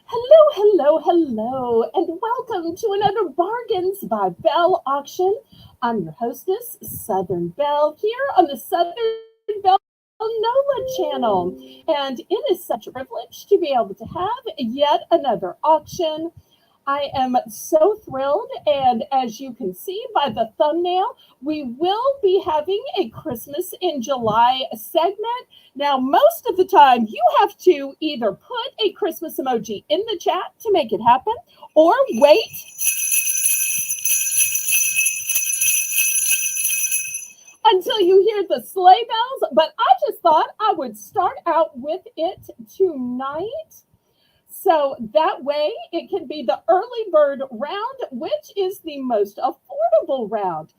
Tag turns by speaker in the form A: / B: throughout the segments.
A: Hello, and welcome to another Bargains by Belle auction. I'm your hostess, Southern Belle, here on the Southern Belle NOLA channel. And it is such a privilege to be able to have yet another auction. I am so thrilled, and as you can see by the thumbnail, we will be having a Christmas in July segment. Now, most of the time, you have to either put a Christmas emoji in the chat to make it happen, or wait until you hear the sleigh bells. But I just thought I would start out with it tonight. So that way it can be the early bird round, which is the most affordable round.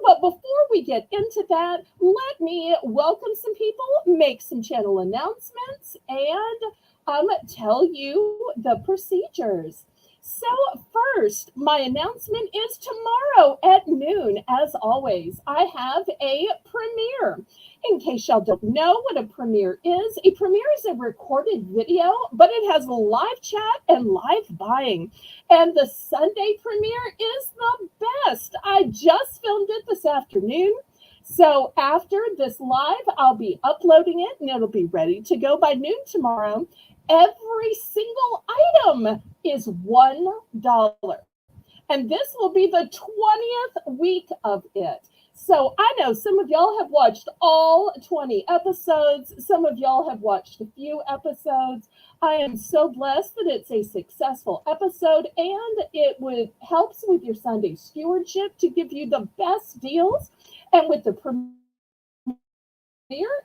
A: But before we get into that, let me welcome some people, make some channel announcements, and tell you the procedures. So, first, my announcement is tomorrow at noon. As always, I have a premiere. In case y'all don't know what a premiere is a recorded video, but it has live chat and live buying. And the Sunday premiere is the best. I just filmed it this afternoon. So after this live, I'll be uploading it and it'll be ready to go by noon tomorrow. Every single item is $1. And this will be the 20th week of it. So I know some of y'all have watched all 20 episodes. Some of y'all have watched a few episodes. I am so blessed that it's a successful episode, and it helps with your Sunday stewardship to give you the best deals. And with the premiere,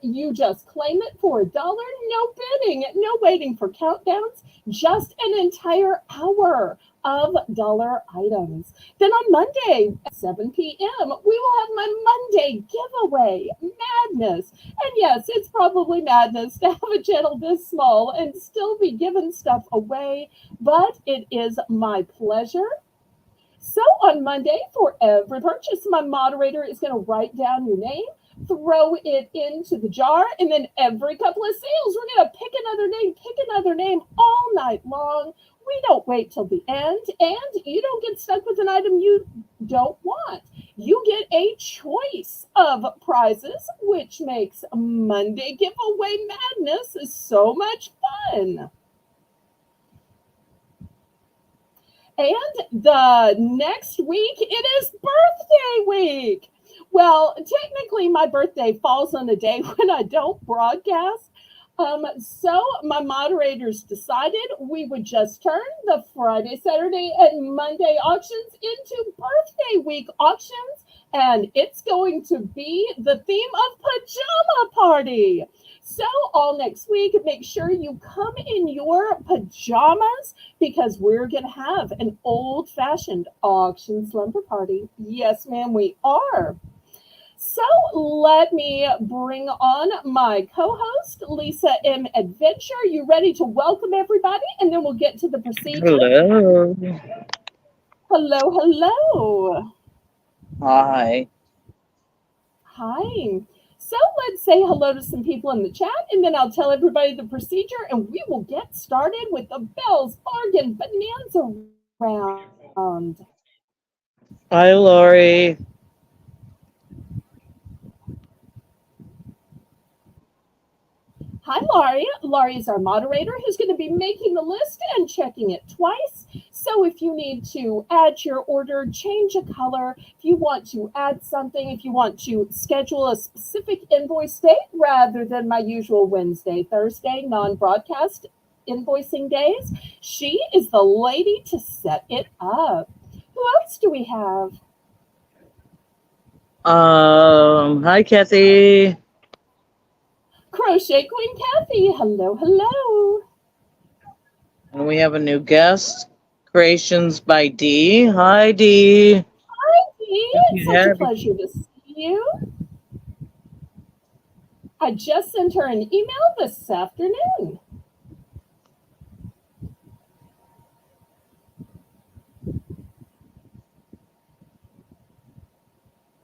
A: you just claim it for $1. No bidding, no waiting for countdowns, just an entire hour of dollar items. Then on Monday at 7 p.m., we will have my Monday giveaway madness. And yes, it's probably madness to have a channel this small and still be giving stuff away, but it is my pleasure. So on Monday, for every purchase, my moderator is going to write down your name, throw it into the jar, and then every couple of sales, we're going to pick another name all night long. We don't wait till the end, and you don't get stuck with an item you don't want. You get a choice of prizes, which makes Monday giveaway madness so much fun. And the next week, it is birthday week. Well, technically, my birthday falls on a day when I don't broadcast. So my moderators decided we would just turn the Friday, Saturday, and Monday auctions into birthday week auctions. And it's going to be the theme of pajama party. So all next week, make sure you come in your pajamas because we're going to have an old-fashioned auction slumber party. Yes, ma'am, we are. So let me bring on my co-host, Lisa M. Adventure. You ready to welcome everybody? And then we'll get to the procedure.
B: Hello.
A: Hello.
B: Hi.
A: Hi. So let's say hello to some people in the chat, and then I'll tell everybody the procedure, and we will get started with the Belle's Bargain Bonanza round.
B: Hi, Lori.
A: Hi, Laurie. Laurie is our moderator who's going to be making the list and checking it twice. So if you need to add your order, change a color, if you want to add something, if you want to schedule a specific invoice date rather than my usual Wednesday, Thursday, non-broadcast invoicing days, she is the lady to set it up. Who else do we have?
B: Hi, Kathy.
A: Crochet Queen Kathy. Hello.
B: And we have a new guest, Creations by D. Hi, D.
A: Hi, Dee. It's such a pleasure to see you. I just sent her an email this afternoon.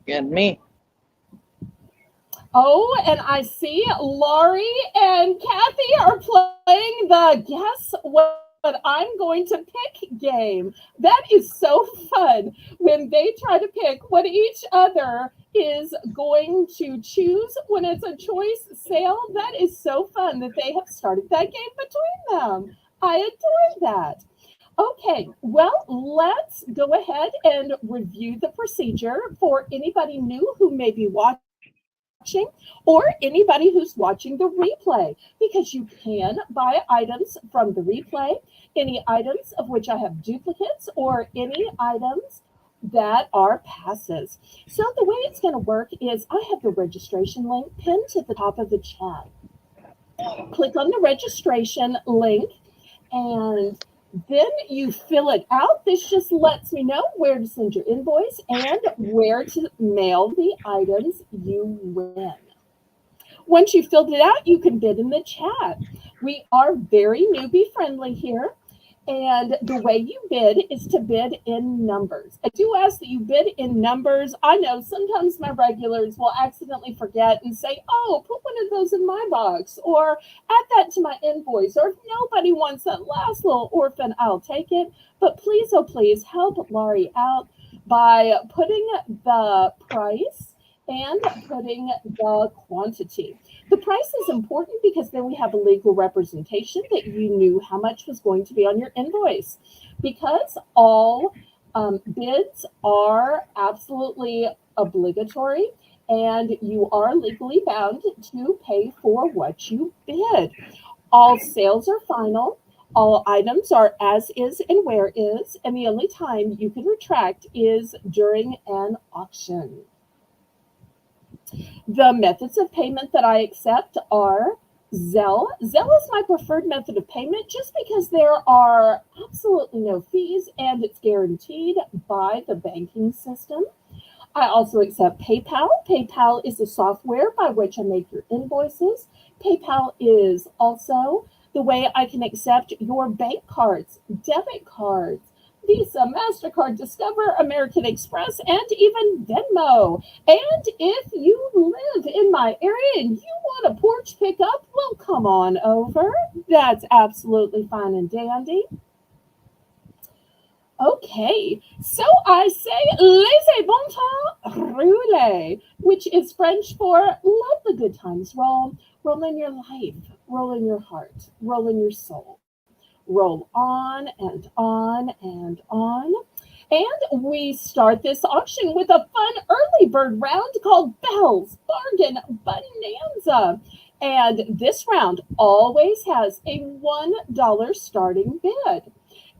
B: And me.
A: Oh, and I see Laurie and Kathy are playing the Guess What but I'm going to pick game. That is so fun when they try to pick what each other is going to choose when it's a choice sale. That is so fun that they have started that game between them. I adore that. Okay, well, let's go ahead and review the procedure for anybody new who may be watching or anybody who's watching the replay, because you can buy items from the replay, any items of which I have duplicates, or any items that are passes. So the way it's going to work is I have the registration link pinned to the top of the chat. Click on the registration link and then you fill it out. This just lets me know where to send your invoice and where to mail the items you win. Once you've filled it out, you can bid in the chat. We are very newbie friendly here. And the way you bid is to bid in numbers. I do ask that you bid in numbers. I know sometimes my regulars will accidentally forget and say, oh, put one of those in my box, or add that to my invoice, or if nobody wants that last little orphan, I'll take it. But please, oh please, help Laurie out by putting the price and putting the quantity. The price is important because then we have a legal representation that you knew how much was going to be on your invoice. Because all bids are absolutely obligatory and you are legally bound to pay for what you bid. All sales are final. All items are as is and where is, and the only time you can retract is during an auction. The methods of payment that I accept are Zelle. Zelle is my preferred method of payment just because there are absolutely no fees and it's guaranteed by the banking system. I also accept PayPal. PayPal is the software by which I make your invoices. PayPal is also the way I can accept your bank cards, debit cards, Visa, MasterCard, Discover, American Express, and even Venmo. And if you live in my area and you want a porch pickup, well, come on over. That's absolutely fine and dandy. Okay, so I say laissez bon temps rouler, which is French for let the good times roll, roll in your life, roll in your heart, roll in your soul. Roll on and on and on. And we start this auction with a fun early bird round called Belle's Bargain Bonanza. And this round always has a $1 starting bid.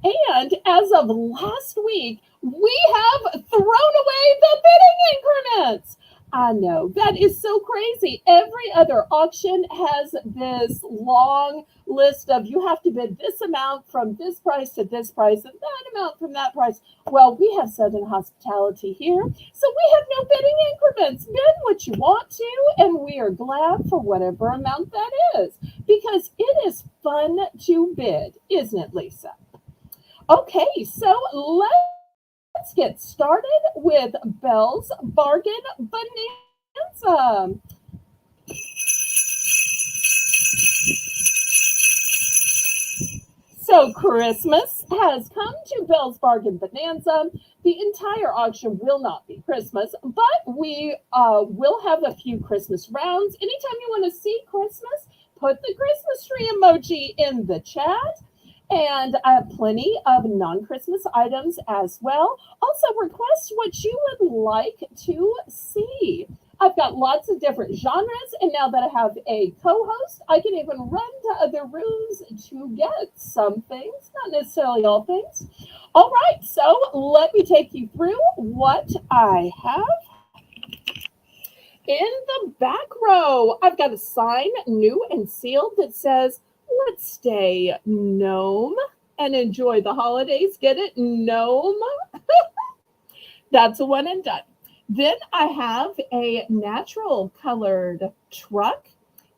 A: And as of last week, we have thrown away the bidding increments. I know, that is so crazy. Every other auction has this long list of you have to bid this amount from this price to this price and that amount from that price. Well, we have Southern hospitality here, so we have no bidding increments. Bid what you want to, and we are glad for whatever amount that is because it is fun to bid, isn't it, Lisa? Okay, so let's get started with Belle's Bargain Bonanza. So Christmas has come to Belle's Bargain Bonanza. The entire auction will not be Christmas, but we will have a few Christmas rounds. Anytime you want to see Christmas, put the Christmas tree emoji in the chat. And I have plenty of non-Christmas items as well. Also, request what you would like to see. I've got lots of different genres, and now that I have a co-host, I can even run to other rooms to get some things, not necessarily all things. All right, so let me take you through what I have. In the back row, I've got a sign, new and sealed, that says, let's stay gnome and enjoy the holidays. Get it? Gnome. That's a one and done. Then I have a natural colored truck.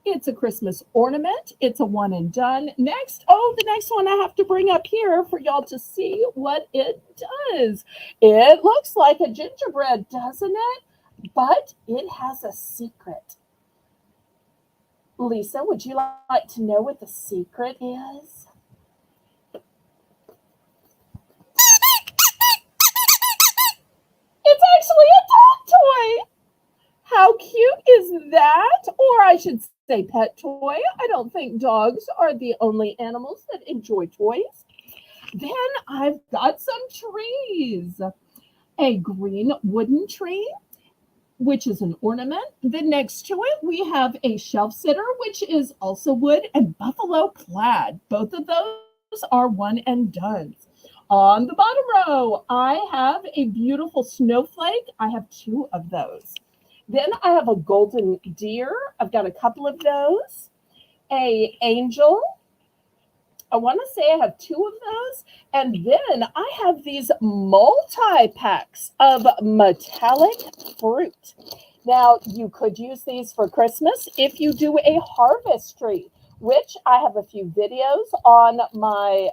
A: It's a Christmas ornament. It's a one and done. Next, the next one I have to bring up here for y'all to see what it does. It looks like a gingerbread, doesn't it? But it has a secret. Lisa, would you like to know what the secret is? is that, or I should say pet toy. I don't think dogs are the only animals that enjoy toys. Then I've got some trees. A green wooden tree, which is an ornament. Then next to it, we have a shelf sitter, which is also wood, and buffalo plaid. Both of those are one and dones. On the bottom row, I have a beautiful snowflake. I have two of those. Then I have a golden deer. I've got a couple of those. A angel. I want to say I have two of those. And then I have these multi-packs of metallic fruit. Now, you could use these for Christmas if you do a harvest tree, which I have a few videos on my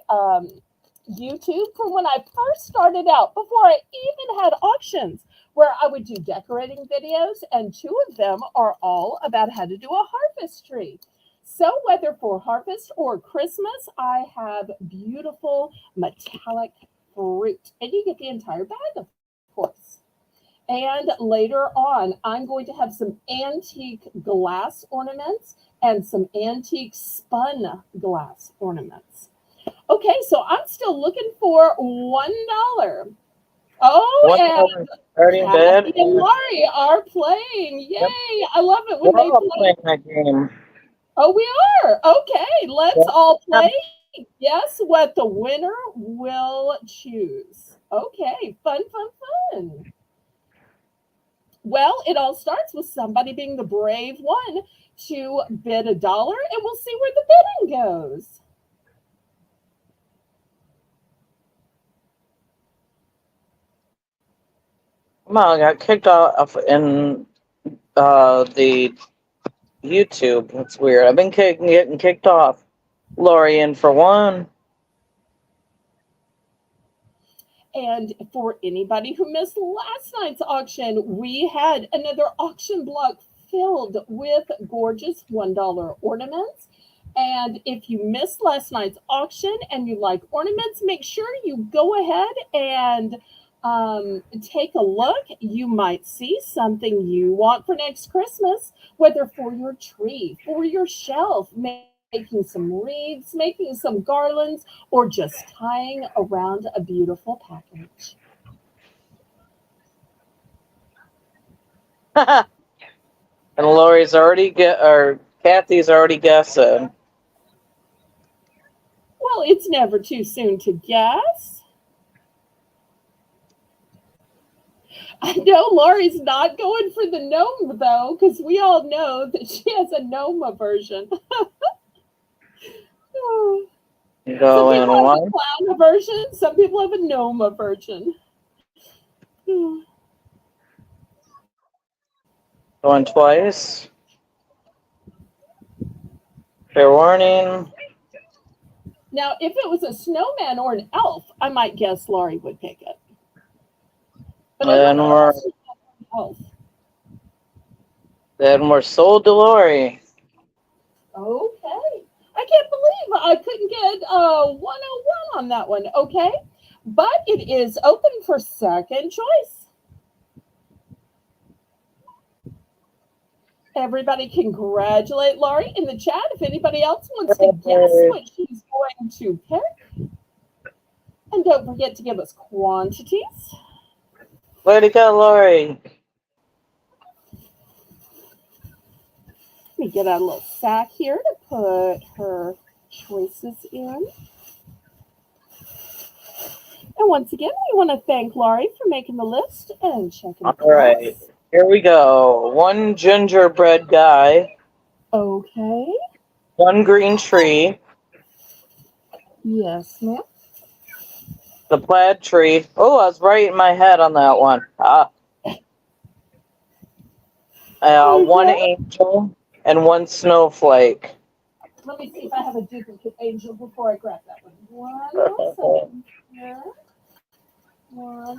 A: YouTube from when I first started out, before I even had auctions, where I would do decorating videos, and two of them are all about how to do a harvest tree. So whether for harvest or Christmas, I have beautiful metallic fruit, and you get the entire bag, of course. And later on, I'm going to have some antique glass ornaments and some antique spun glass ornaments. Okay, so I'm still looking for $1. Oh, and
B: Starting bed.
A: Kathy and Laurie are playing. Yay!
B: Yep.
A: I love it when
B: We're
A: they
B: all
A: play.
B: playing that game.
A: Oh, we are. Okay, let's
B: Yep.
A: all play. Guess what the winner will choose. Okay, fun, fun, fun. Well, it all starts with somebody being the brave one to bid $1, and we'll see where the bidding goes.
B: Come on, I got kicked off in the YouTube. That's weird. I've been getting kicked off. Lori in for one.
A: And for anybody who missed last night's auction, we had another auction block filled with gorgeous $1 ornaments. And if you missed last night's auction and you like ornaments, make sure you go ahead and take a look. You might see something you want for next Christmas, whether for your tree, for your shelf, making some wreaths, making some garlands, or just tying around a beautiful package.
B: And Lori's already Kathy's already guessing.
A: Well, it's never too soon to guess. I know Lori's not going for the gnome, though, because we all know that she has a gnome aversion. Oh. Some
B: Going
A: people have
B: one.
A: a clown aversion. Some people have a gnome aversion.
B: Going twice. Fair warning.
A: Now, if it was a snowman or an elf, I might guess Laurie would pick it. But
B: And we're sold to Lori.
A: Okay. I can't believe I couldn't get 101 on that one. Okay. But it is open for second choice. Everybody congratulate Laurie in the chat if anybody else wants to guess what she's going to pick. And don't forget to give us quantities.
B: Way to go, Lori.
A: Let me get out a little sack here to put her choices in. And once again, we want to thank Laurie for making the list and checking.
B: All right, here we go. One gingerbread guy.
A: Okay.
B: One green tree.
A: Yes, ma'am.
B: The plaid tree. Oh, I was right in my head on that one. One angel and one snowflake.
A: Let me see if I have a duplicate angel before I grab that one. One second here.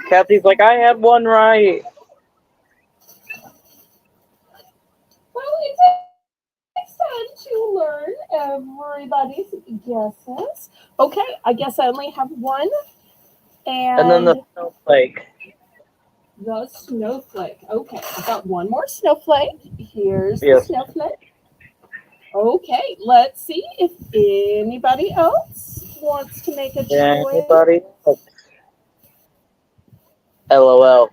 B: Kathy's like, I had one right.
A: Well, it takes time to learn everybody's guesses. Okay, I guess I only have one.
B: And then the snowflake.
A: The snowflake. Okay, I got one more snowflake. Here's the
B: Yes.
A: snowflake. Okay, let's see if anybody else wants to make a choice.
B: Anybody else? LOL.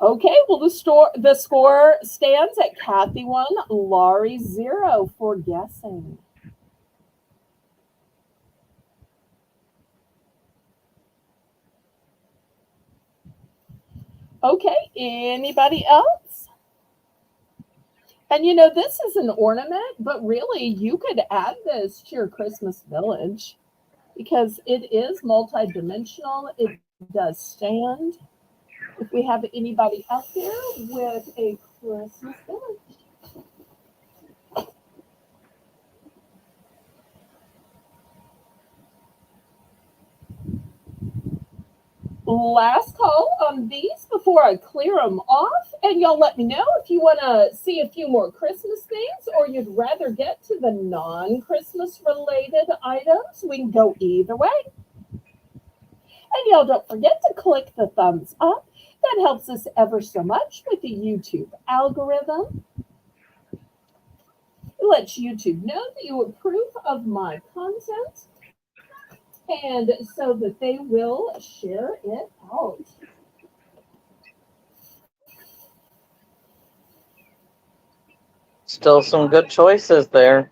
A: Okay, well the score stands at Kathy 1, Laurie 0 for guessing. Okay, anybody else? And you know, this is an ornament, but really you could add this to your Christmas village because it is multidimensional. It does stand. If we have anybody out there with a Christmas village. Last call on these before I clear them off. And y'all let me know if you want to see a few more Christmas things or you'd rather get to the non Christmas related items. We can go either way. And y'all don't forget to click the thumbs up. That helps us ever so much with the YouTube algorithm. It lets YouTube know that you approve of my content and so that they will share it out.
B: Still some good choices there.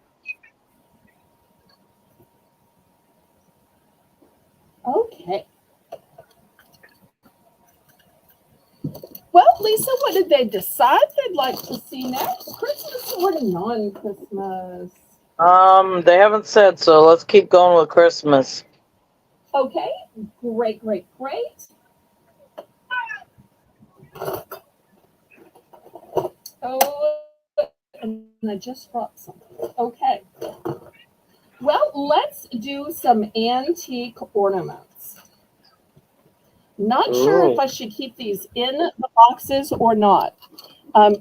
A: Okay. Well, Lisa, what did they decide they'd like to see next? Christmas or non-Christmas?
B: They haven't said, so let's keep going with Christmas.
A: Okay, great, great, great. Oh, and I just dropped something. Okay. Well, let's do some antique ornaments. Not sure if
B: Ooh.
A: I should keep these in the boxes or not.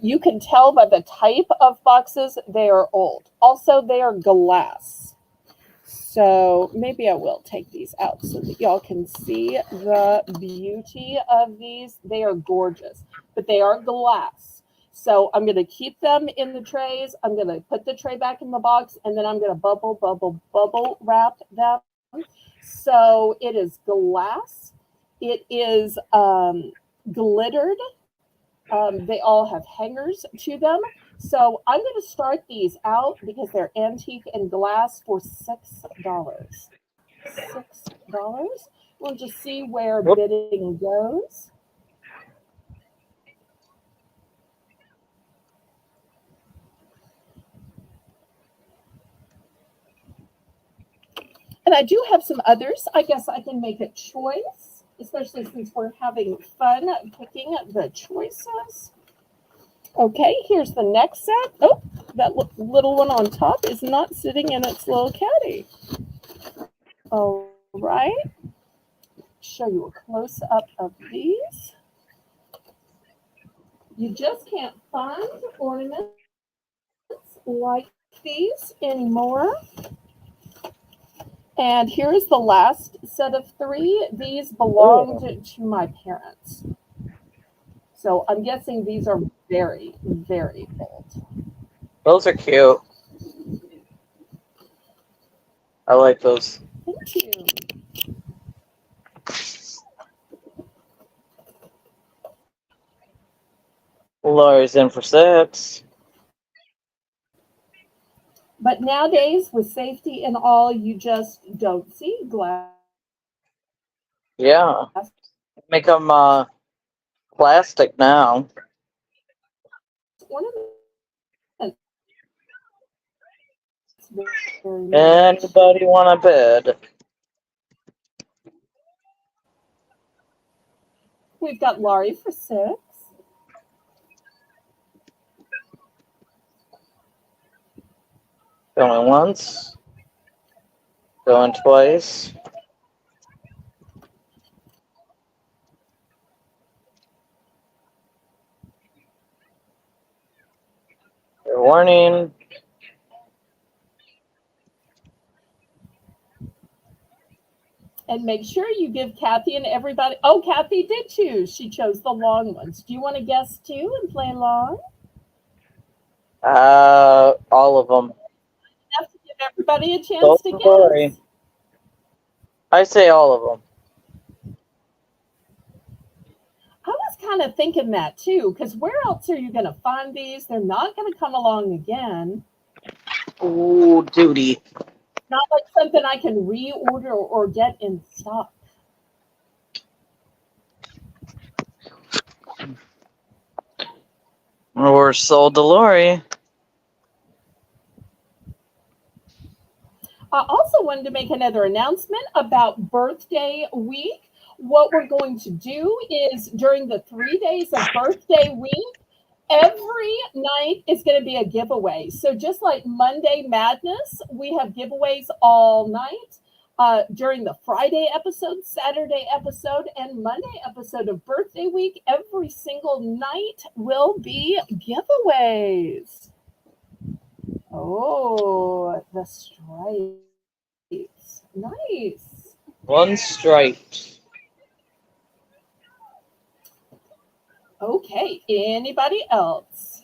A: You can tell by the type of boxes they are old. Also, they are glass. So maybe I will take these out so that y'all can see the beauty of these. They are gorgeous, but they are glass. So I'm going to keep them in the trays. I'm going to put the tray back in the box, and then I'm going to bubble wrap them. So it is glass. It is glittered. They all have hangers to them. So I'm going to start these out because they're antique and glass for $6. $6. We'll just see where
B: Whoop.
A: bidding goes. And I do have some others. I guess I can make a choice, especially since we're having fun picking the choices. Okay, here's the next set. Oh, that little one on top is not sitting in its little caddy. All right. Show you a close up of these. You just can't find ornaments like these anymore. And here is the last set of three. These belonged to my parents. So I'm guessing these are very, very old.
B: Those are cute. I like those.
A: Thank you.
B: Laurie's in for 6.
A: But nowadays, with safety and all, you just don't see glass
B: Yeah. Make them plastic now.
A: ornaments very much.
B: Anybody want a bed?
A: We've got Laurie for 6.
B: Going once. Going twice. Fair warning.
A: And make sure you give Kathy and everybody. Oh, Kathy did choose. She chose the long ones. Do you want to guess too and play along?
B: All of them.
A: I have to give everybody a chance
B: Both
A: to
B: for Lori.
A: guess.
B: I say all of them.
A: I was kind of thinking that too, because where else are you going to find these? They're not going to come along again.
B: Ooh, duty.
A: Not like something I can reorder or get in stock.
B: Or sold to Lori.
A: I also wanted to make another announcement about birthday week. What we're going to do is during the 3 days of birthday week, every night is going to be a giveaway. So just like Monday Madness, we have giveaways all night. During the Friday episode, Saturday episode, and Monday episode of birthday week, every single night will be giveaways. Oh, the stripes. Nice.
B: One striped.
A: Okay, anybody else?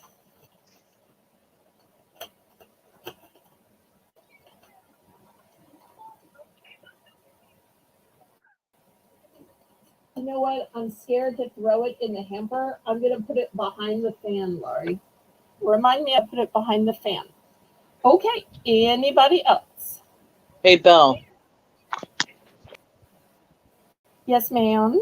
A: You know what? I'm scared to throw it in the hamper. I'm going to put it behind the fan, Laurie. Remind me to put it behind the fan. Okay, anybody else?
B: Hey, Belle.
A: Yes, ma'am.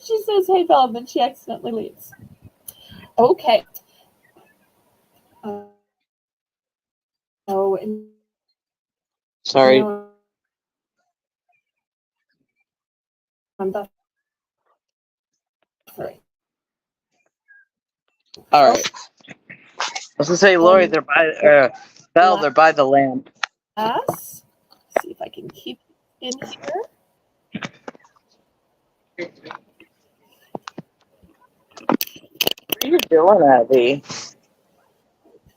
A: She says, hey, Belle, then she accidentally leaves. Okay. Oh, and
B: Sorry.
A: now I'm buffering.
B: All right. I was gonna say, Lori, they're by Belle. They're by the lamp.
A: Let's see if I can keep it in here.
B: What are you doing, Abby?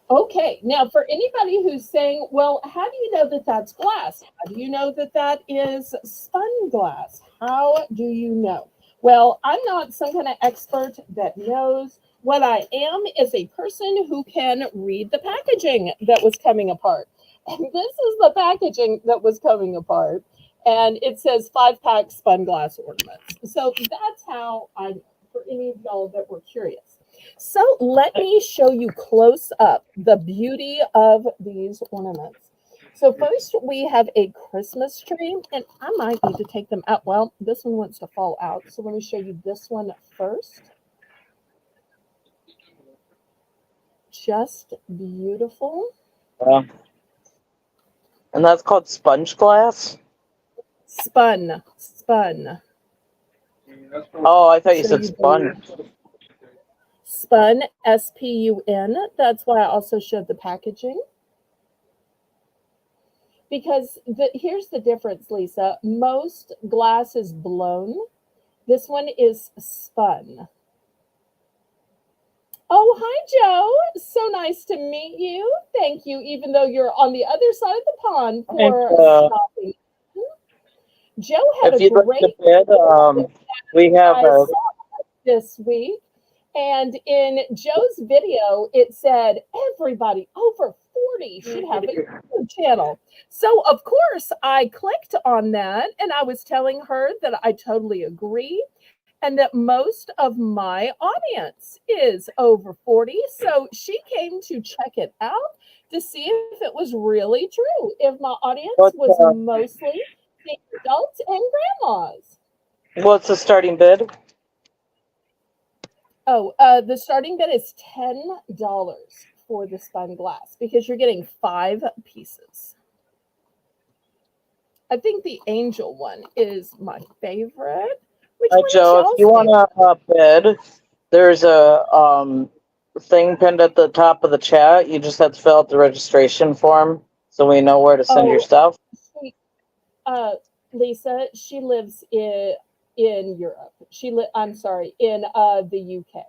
A: Okay, now for anybody who's saying, well, how do you know that that's glass? How do you know that that is spun glass? How do you know? Well, I'm not some kind of expert that knows. What I am is a person who can read the packaging that was coming apart. And this is the packaging that was coming apart. And it says 5-pack spun glass ornaments. So that's how I, for any of y'all that were curious. So let me show you close up the beauty of these ornaments. So first we have a Christmas tree, and I might need to take them out. Well, this one wants to fall out. So let me show you this one first. Just beautiful.
B: Yeah. And that's called sponge glass?
A: Spun.
B: Oh, I thought you said sponge.
A: Spun, S-P-U-N. That's why I also showed the packaging. Because here's the difference, Lisa. Most glass is blown. This one is spun. Oh, hi, Joe. So nice to meet you. Thank you, even though you're on the other side of the pond for stopping. Joe had a great
B: we have
A: this week. And in Joe's video, it said everybody over 40 should have a YouTube channel. So, of course, I clicked on that and I was telling her that I totally agree and that most of my audience is over 40. So she came to check it out to see if it was really true, if my audience was mostly adults and grandmas.
B: What's the starting bid?
A: Oh, the starting bid is $10 for the spun glass because you're getting 5 pieces. I think the angel one is my favorite. Which one
B: Joe, if you want to bid, there's a thing pinned at the top of the chat. You just have to fill out the registration form so we know where to send your stuff.
A: Lisa, she lives in Europe. I'm sorry, in the UK.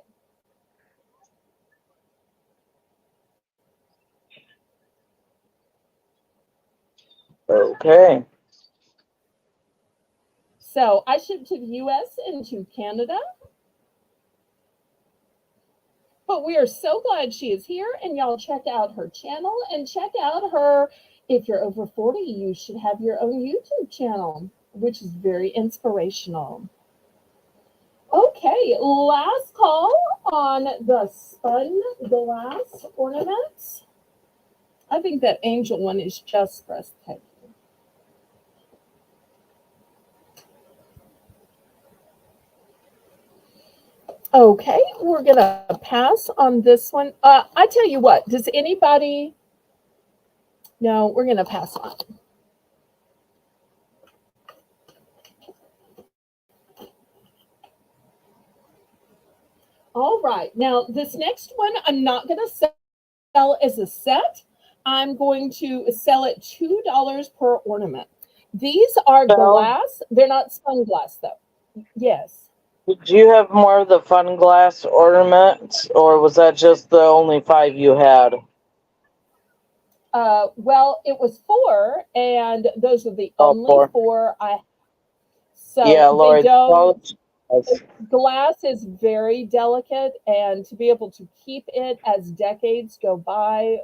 B: Okay.
A: So I shipped to the US and to Canada. But we are so glad she is here, and y'all check out her channel and check out her. If you're over 40, you should have your own YouTube channel, which is very inspirational. Okay, last call on the spun glass ornaments. I think that angel one is just breathtaking. Okay, we're gonna pass on this one. I tell you what, does anybody? No, we're gonna pass on. All right, now this next one, I'm not gonna sell as a set. I'm going to sell it $2 per ornament. These are glass. They're not spun glass though. Yes.
B: Did you have more of the fun glass ornaments, or was that just the only 5 you had?
A: Well, it was 4, and those are the only 4 I. So
B: yeah, Lori,
A: they don't. Glass is very delicate, and to be able to keep it as decades go by,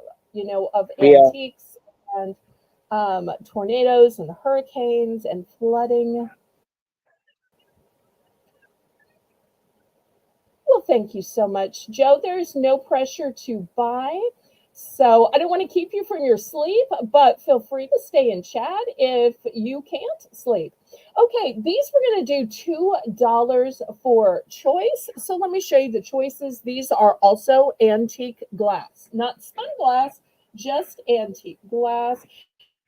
A: of antiques and tornadoes and hurricanes and flooding. Well, thank you so much, Joe. There's no pressure to buy. So I don't want to keep you from your sleep, but feel free to stay in chat if you can't sleep. Okay, these we're going to do $2 for choice. So let me show you the choices. These are also antique glass, not spun glass, just antique glass.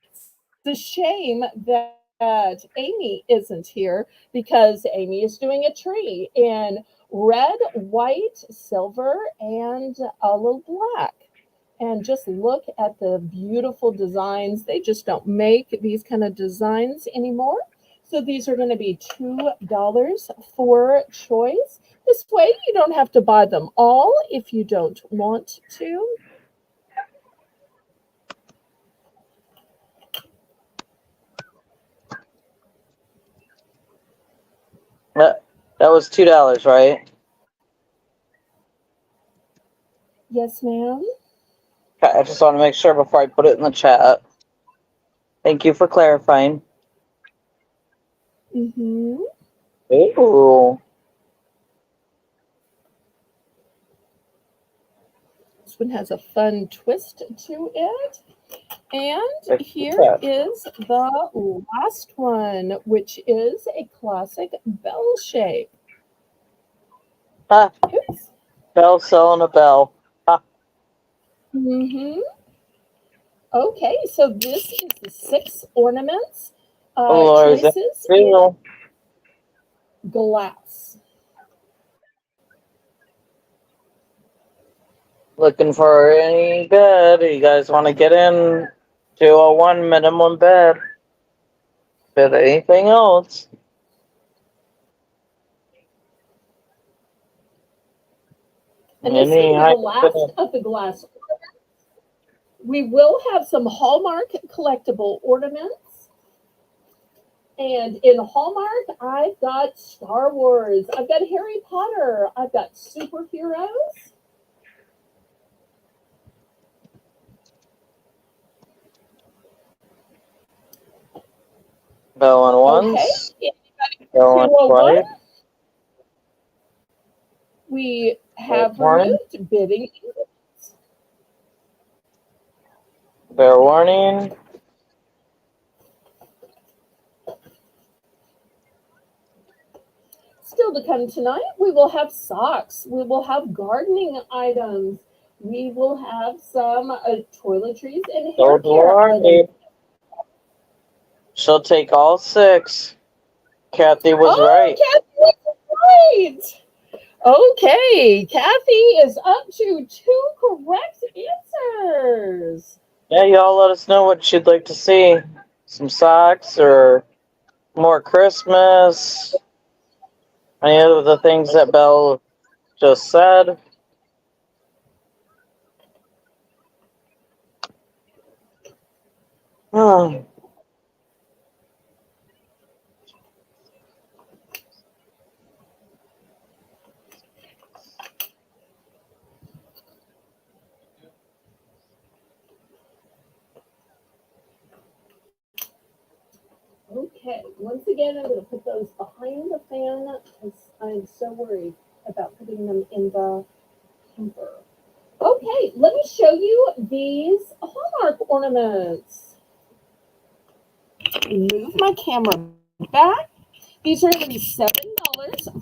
A: It's a shame that Amy isn't here because Amy is doing a tree in red, white, silver, and a little black. And just look at the beautiful designs. They just don't make these kind of designs anymore. So these are going to be $2 for choice. This way you don't have to buy them all if you don't want to.
B: That was $2, right?
A: Yes, ma'am.
B: Okay, I just want to make sure before I put it in the chat. Thank you for clarifying.
A: Mm-hmm.
B: Ooh.
A: This one has a fun twist to it. And here is the last one, which is a classic bell shape.
B: Oops. Bell selling a bell.
A: Mm-hmm. Okay, so this is the 6 ornaments. Choices in glass.
B: Looking for any bed? You guys want to get in? 201 minimum bed. Bid anything else?
A: And this will be the last of the glass ornaments. We will have some Hallmark collectible ornaments. And in Hallmark, I've got Star Wars. I've got Harry Potter. I've got superheroes.
B: Going once.
A: Okay.
B: Going twice.
A: We have removed bidding.
B: Fair warning.
A: Still to come tonight, we will have socks. We will have gardening items. We will have some toiletries and hair care items.
B: She'll take all 6. Kathy was right.
A: Kathy was right. Okay, Kathy is up to 2 correct answers.
B: Yeah, y'all let us know what you'd like to see. Some socks or more Christmas. Any of the things that Belle just said? Oh.
A: Okay, once again, I'm going to put those behind the fan because I'm so worried about putting them in the hamper. Okay, let me show you these Hallmark ornaments. Move my camera back. These are going to be $7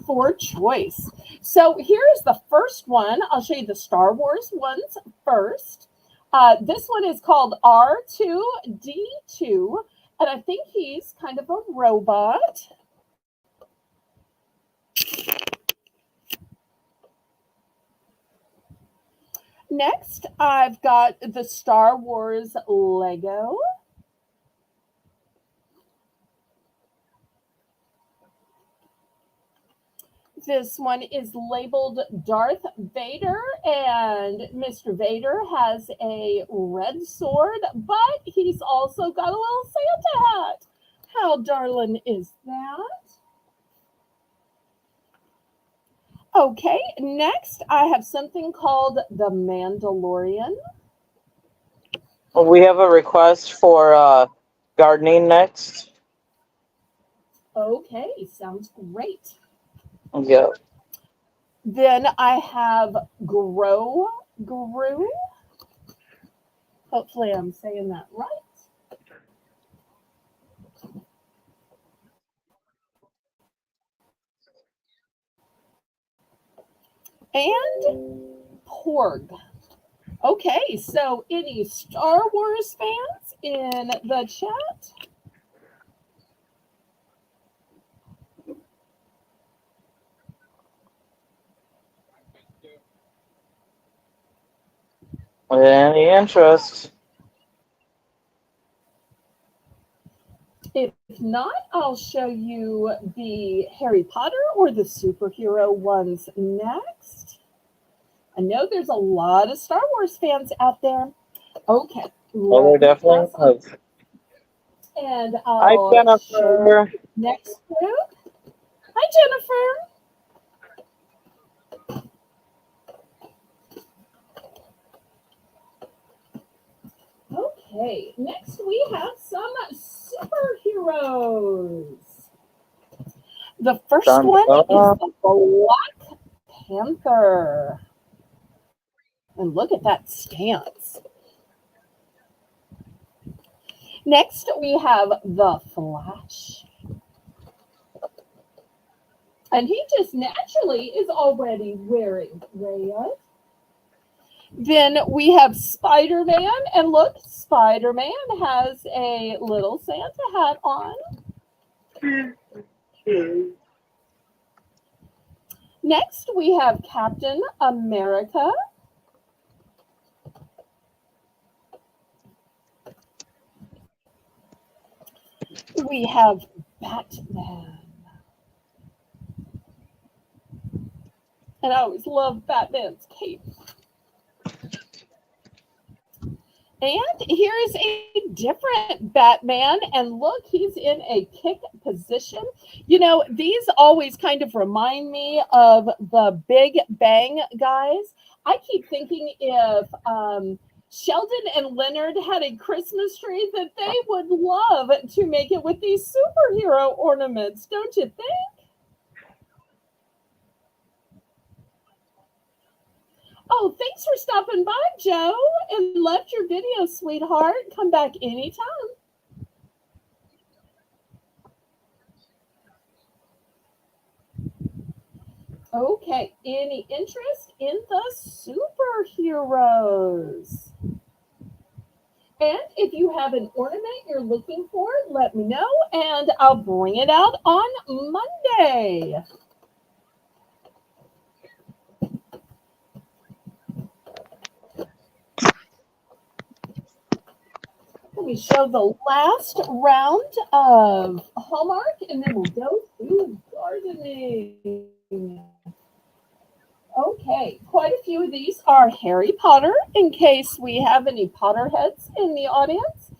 A: for choice. So here's the first one. I'll show you the Star Wars ones first. This one is called R2D2, and I think he's kind of a robot. Next, I've got the Star Wars Lego. This one is labeled Darth Vader, and Mr. Vader has a red sword, but he's also got a little Santa hat. How darling is that? Okay, next I have something called the Mandalorian.
B: We have a request for gardening next.
A: Okay, sounds great.
B: Yep.
A: Then I have Grow. Hopefully I'm saying that right. And Porg. Okay, so any Star Wars fans in the chat?
B: Any interest?
A: If not, I'll show you the Harry Potter or the superhero ones next. I know there's a lot of Star Wars fans out there. Okay.
B: Oh, there definitely is.
A: And
B: Hi,
A: I'll
B: Jennifer.
A: show next group. Hi, Jennifer. Okay, next we have some superheroes. The first one is the Black Panther. And look at that stance. Next, we have the Flash. And he just naturally is already wearing red. Then we have Spider-Man. And look, Spider-Man has a little Santa hat on. Next, we have Captain America. We have Batman. And I always love Batman's cape. And here's a different Batman. And look, he's in a kick position. You know, these always kind of remind me of the Big Bang guys. I keep thinking if Sheldon and Leonard had a Christmas tree that they would love to make it with these superhero ornaments, don't you think? Oh, thanks for stopping by, Joe, and left your video, sweetheart. Come back anytime. Okay, any interest in the superheroes? And if you have an ornament you're looking for, let me know, and I'll bring it out on Monday. We show the last round of Hallmark, and then we'll go through gardening. Okay, quite a few of these are Harry Potter, in case we have any Potterheads in the audience.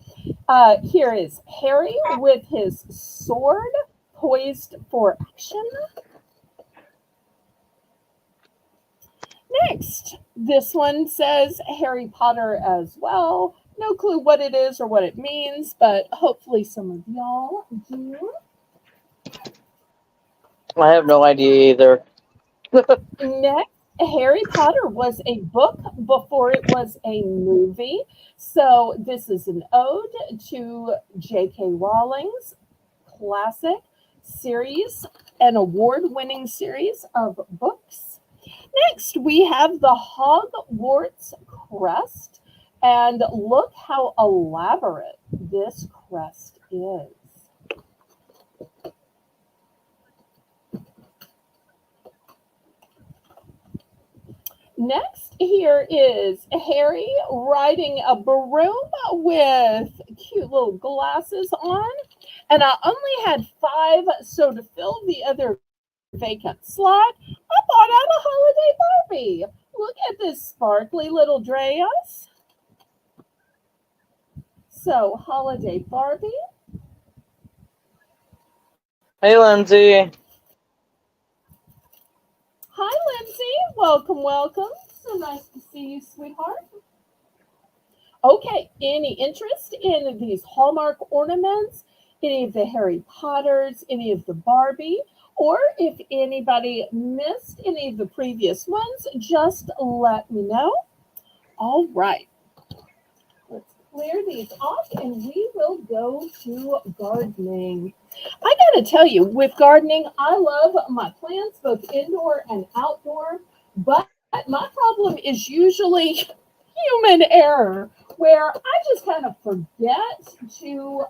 A: Here is Harry with his sword poised for action. Next, this one says Harry Potter as well. No clue what it is or what it means, but hopefully some of y'all do.
B: I have no idea either.
A: Next, Harry Potter was a book before it was a movie. So this is an ode to J.K. Rowling's classic series, an award-winning series of books. Next, we have the Hogwarts crest. And look how elaborate this crest is. Next, here is Harry riding a broom with cute little glasses on. And I only had 5, so to fill the other vacant slot, I bought out a holiday Barbie. Look at this sparkly little dress. So, holiday Barbie.
B: Hey, Lindsay.
A: Hi, Lindsay. Welcome, welcome. So nice to see you, sweetheart. Okay, any interest in these Hallmark ornaments, any of the Harry Potters, any of the Barbie, or if anybody missed any of the previous ones, just let me know. All right. Let's clear these off and we will go to gardening. I got to tell you, with gardening, I love my plants, both indoor and outdoor, but my problem is usually human error, where I just kind of forget to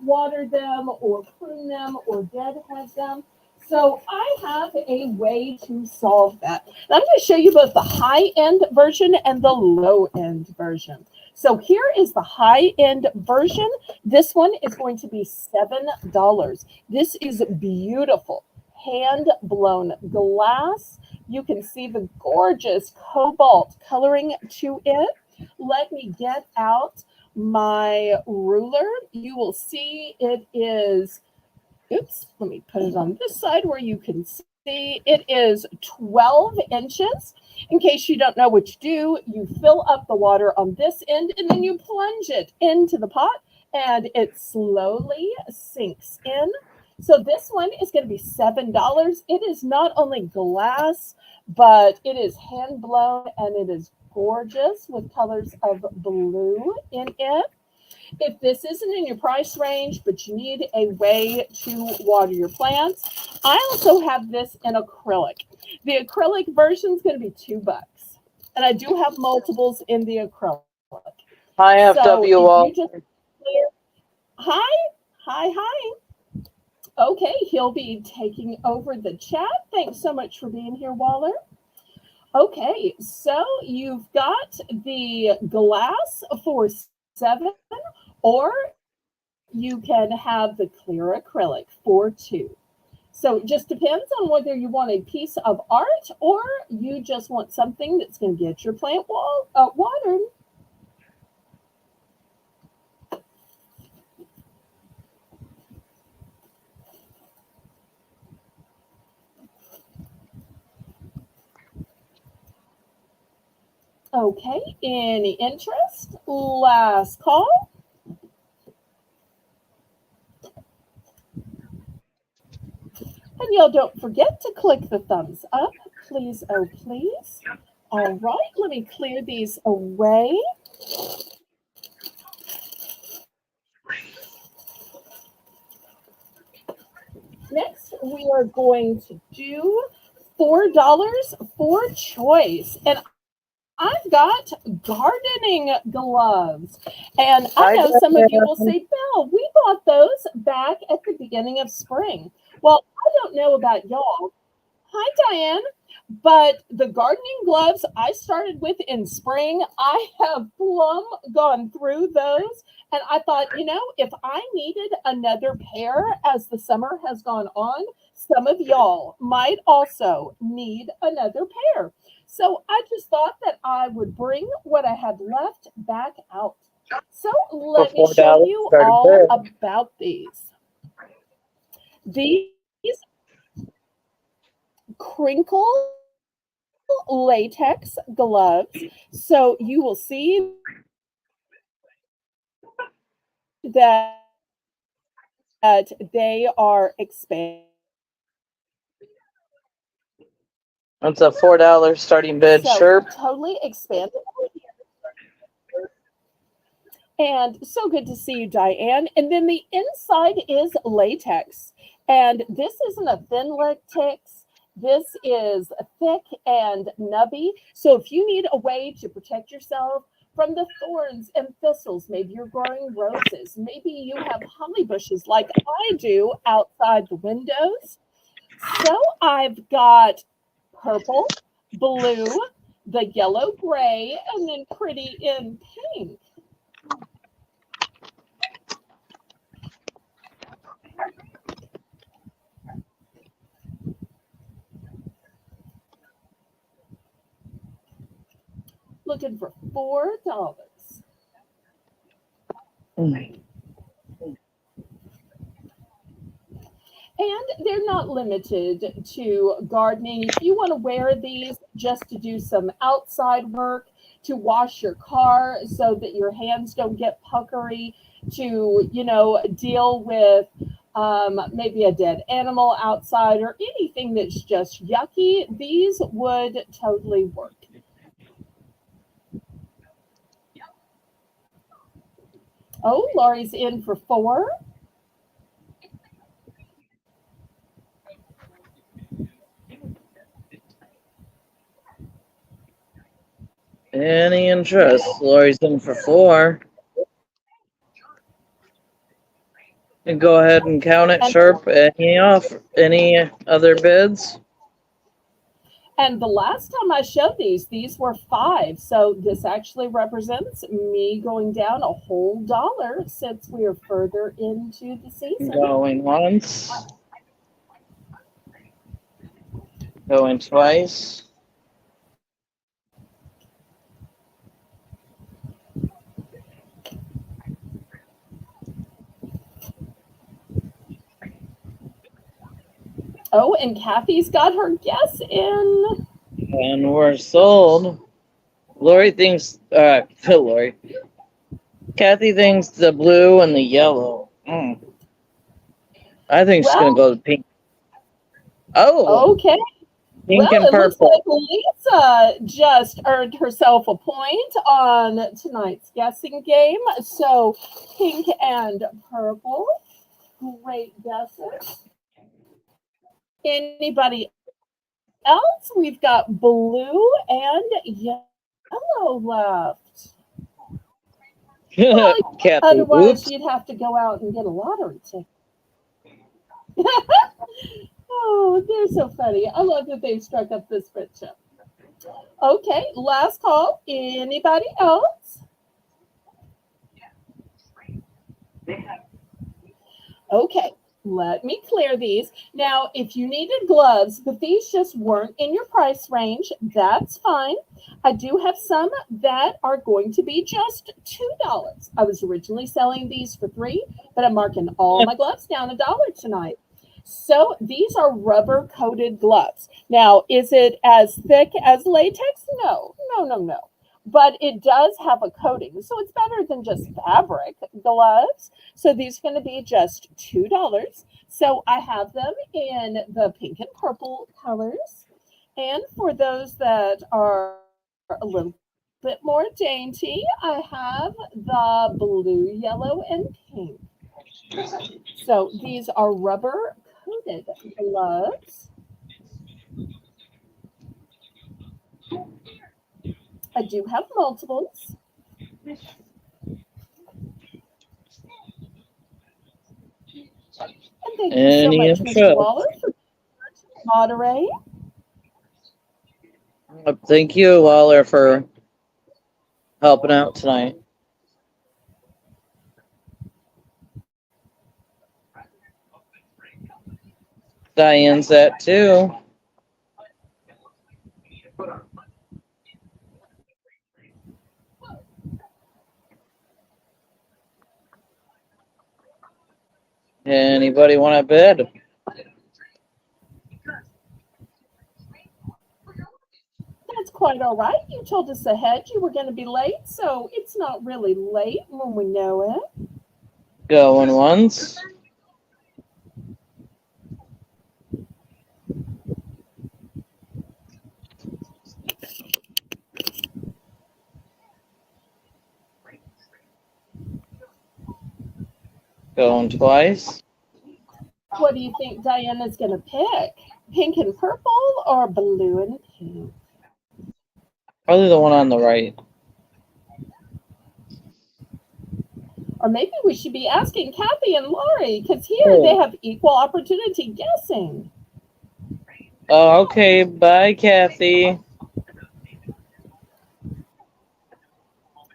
A: water them or prune them or deadhead them. So I have a way to solve that. And I'm going to show you both the high-end version and the low-end version. So here is the high-end version. This one is going to be $7. This is beautiful, hand-blown glass. You can see the gorgeous cobalt coloring to it. Let me get out my ruler. You will see it is, oops, let me put it on this side where you can see it is 12 inches. In case you don't know what you do, you fill up the water on this end and then you plunge it into the pot and it slowly sinks in. So this one is going to be $7. It is not only glass, but it is hand blown and it is gorgeous with colors of blue in it. If this isn't in your price range, but you need a way to water your plants, I also have this in acrylic. The acrylic version is going to be $2. And I do have multiples in the acrylic.
B: Hi,
A: So
B: FW.
A: if you just clear, hi. Okay, he'll be taking over the chat. Thanks so much for being here, Waller. Okay, so you've got the glass for $7, or you can have the clear acrylic for $2. So it just depends on whether you want a piece of art or you just want something that's going to get your plant watered. Okay, any interest? Last call. And y'all don't forget to click the thumbs up, please, oh please. All right, let me clear these away. Next, we are going to do $4 for choice. And I've got gardening gloves. And I know some of you will say, Belle, we bought those back at the beginning of spring. Well, I don't know about y'all. Hi, Diane. But the gardening gloves I started with in spring, I have plumb gone through those. And I thought, if I needed another pair as the summer has gone on, some of y'all might also need another pair. So I just thought that I would bring what I had left back out. So
B: For
A: let me show
B: $4
A: you
B: starting
A: all
B: bid.
A: about these. These crinkle latex gloves. So you will see that they are expandable.
B: That's a $4 starting bid.
A: So
B: Sherp.
A: totally expandable. And so good to see you, Diane. And then the inside is latex. And this isn't a thin latex. This is thick and nubby. So if you need a way to protect yourself from the thorns and thistles, maybe you're growing roses, maybe you have holly bushes like I do outside the windows. So I've got purple, blue, the yellow gray, and then pretty in pink. Looking for $4. And they're not limited to gardening. If you want to wear these just to do some outside work, to wash your car so that your hands don't get puckery, to, deal with maybe a dead animal outside or anything that's just yucky, these would totally work. Oh, Laurie's in for 4.
B: Any interest? Lori's in for 4. And go ahead and count it,
A: And
B: Sherp. Any other bids?
A: And the last time I showed these were 5. So this actually represents me going down a whole dollar since we are further into the season.
B: Going once. Going twice.
A: Oh, and Kathy's got her guess in.
B: And we're sold. Lori thinks, Lori. Kathy thinks the blue and the yellow. I think she's going to
A: Well,
B: go with pink. Oh,
A: okay.
B: pink
A: Well,
B: and
A: it looks
B: purple.
A: like Lisa just earned herself a point on tonight's guessing game. So pink and purple. Great guesses. Anybody else? We've got blue and yellow left. Well,
B: Kathy,
A: otherwise
B: oops.
A: you'd have to go out and get a lottery ticket. Oh, they're so funny. I love that they've struck up this friendship. Okay, last call. Anybody else? Okay, let me clear these. Now, if you needed gloves, but these just weren't in your price range, that's fine. I do have some that are going to be just $2. I was originally selling these for 3, but I'm marking all my gloves down $1 tonight. So these are rubber coated gloves. Now, is it as thick as latex? No, no, no, no. But it does have a coating, so it's better than just fabric gloves. So these are going to be just $2. So I have them in the pink and purple colors. And for those that are a little bit more dainty, I have the blue, yellow, and pink. So these are rubber coated gloves. I do have multiples. And thank you so
B: Any
A: much, Mr.
B: interest?
A: Waller, for moderating.
B: Thank you, Waller, for helping out tonight. Diane's that too. Anybody want to bid?
A: That's quite all right. You told us ahead you were going to be late, so it's not really late when we know it.
B: Going once. Going twice.
A: What do you think Diana's going to pick? Pink and purple or blue and pink?
B: Probably the one on the right.
A: Or maybe we should be asking Kathy and Lori, because here they have equal opportunity guessing.
B: Oh, okay. Bye, Kathy.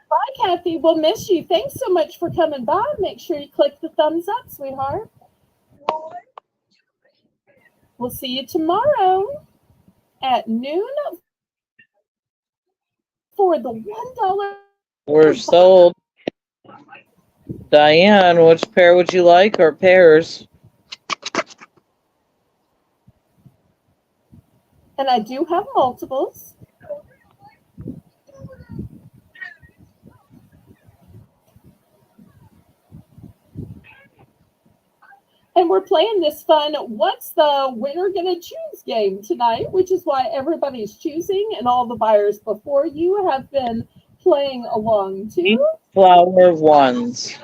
A: Bye, Kathy. We'll miss you. Thanks so much for coming by. Make sure you click the thumbs up, sweetheart. We'll see you tomorrow at noon for the $1.
B: We're sold. Diane, which pair would you like, or pairs?
A: And I do have multiples. And we're playing this fun What's the Winner Gonna Choose game tonight, which is why everybody's choosing, and all the buyers before you have been playing along too.
B: Pink flower ones.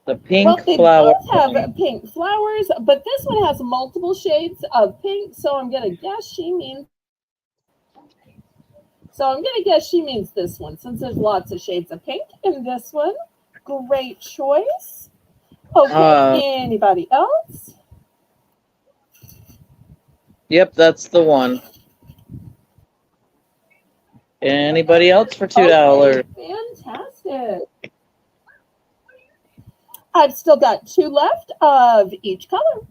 B: The pink
A: they
B: flower.
A: both have pink flowers, but this one has multiple shades of pink, so I'm gonna guess she means this one, since there's lots of shades of pink in this one. Great choice. Okay, anybody else?
B: Yep, that's the one. Anybody else for $2?
A: Okay, fantastic. I've still got 2 left of each color.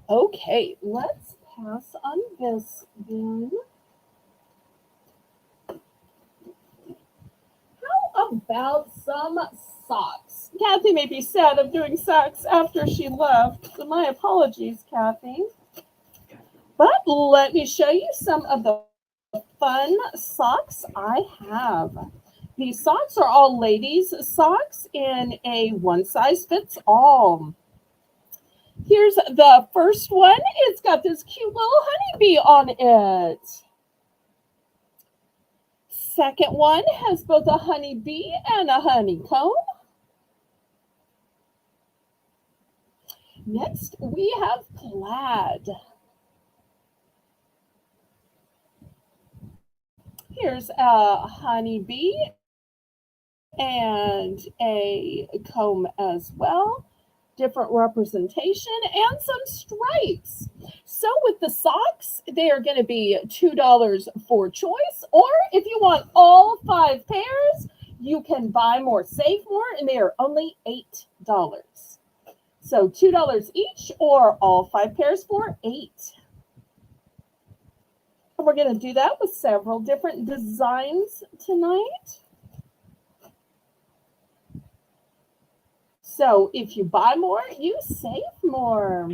A: Okay, let's pass on this then. How about some socks? Kathy may be sad of doing socks after she left. So my apologies, Kathy. But let me show you some of the fun socks I have. These socks are all ladies' socks in a one-size-fits-all. Here's the first one. It's got this cute little honeybee on it. Second one has both a honeybee and a honeycomb. Next, we have plaid. Here's a honeybee and a comb as well. Different representation and some stripes. So with the socks, they are going to be $2 for choice. Or if you want all 5 pairs, you can buy more, save more, and they are only $8. So $2 each, or all 5 pairs for $8. And we're going to do that with several different designs tonight. So if you buy more, you save more.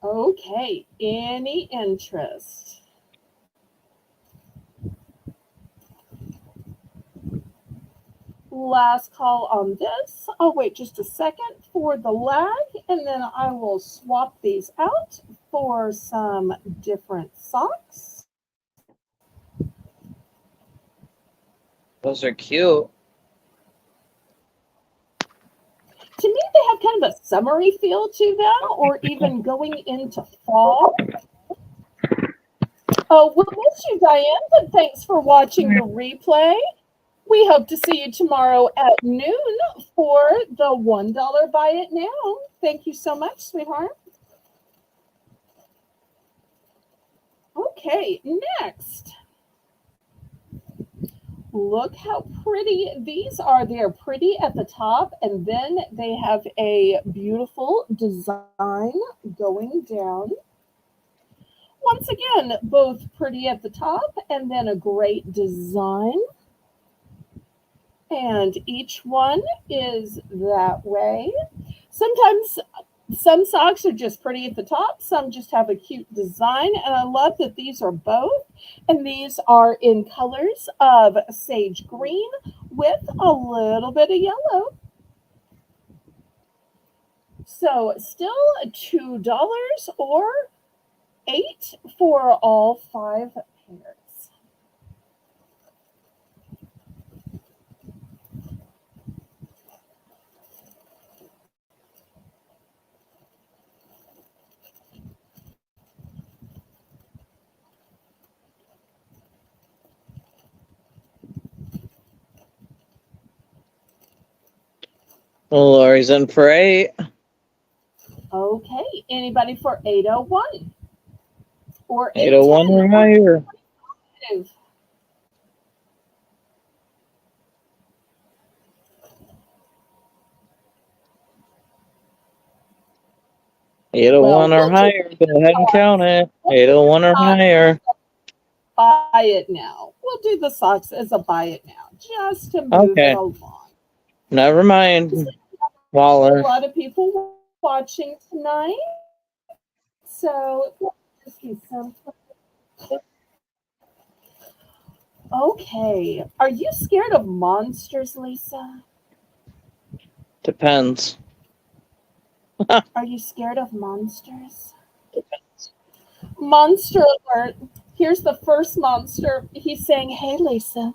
A: Okay, any interest? Last call on this. I'll wait just a second for the lag, and then I will swap these out for some different socks.
B: Those are cute.
A: To me, they have kind of a summery feel to them, or even going into fall. Oh, we'll miss you, Diane, but thanks for watching the replay. We hope to see you tomorrow at noon for the $1 Buy It Now. Thank you so much, sweetheart. Okay, next. Look how pretty these are. They're pretty at the top, and then they have a beautiful design going down. Once again, both pretty at the top and then a great design. And each one is that way. Sometimes some socks are just pretty at the top, some just have a cute design, and I love that these are both. And these are in colors of sage green with a little bit of yellow. So still $2 or $8 for all 5 pairs.
B: Lori's in for 8.
A: Okay, anybody for 801 or
B: 801 or
A: 810
B: higher. 801 or higher. Go ahead and count it. 801 or higher.
A: Buy it now. We'll do the socks as a buy it now, just to move it along.
B: Never mind. Waller.
A: A lot of people watching tonight, so just do something. Okay, are you scared of monsters, Lisa?
B: Depends.
A: Are you scared of monsters? Depends. Monster alert. Here's the first monster. He's saying, hey, Lisa.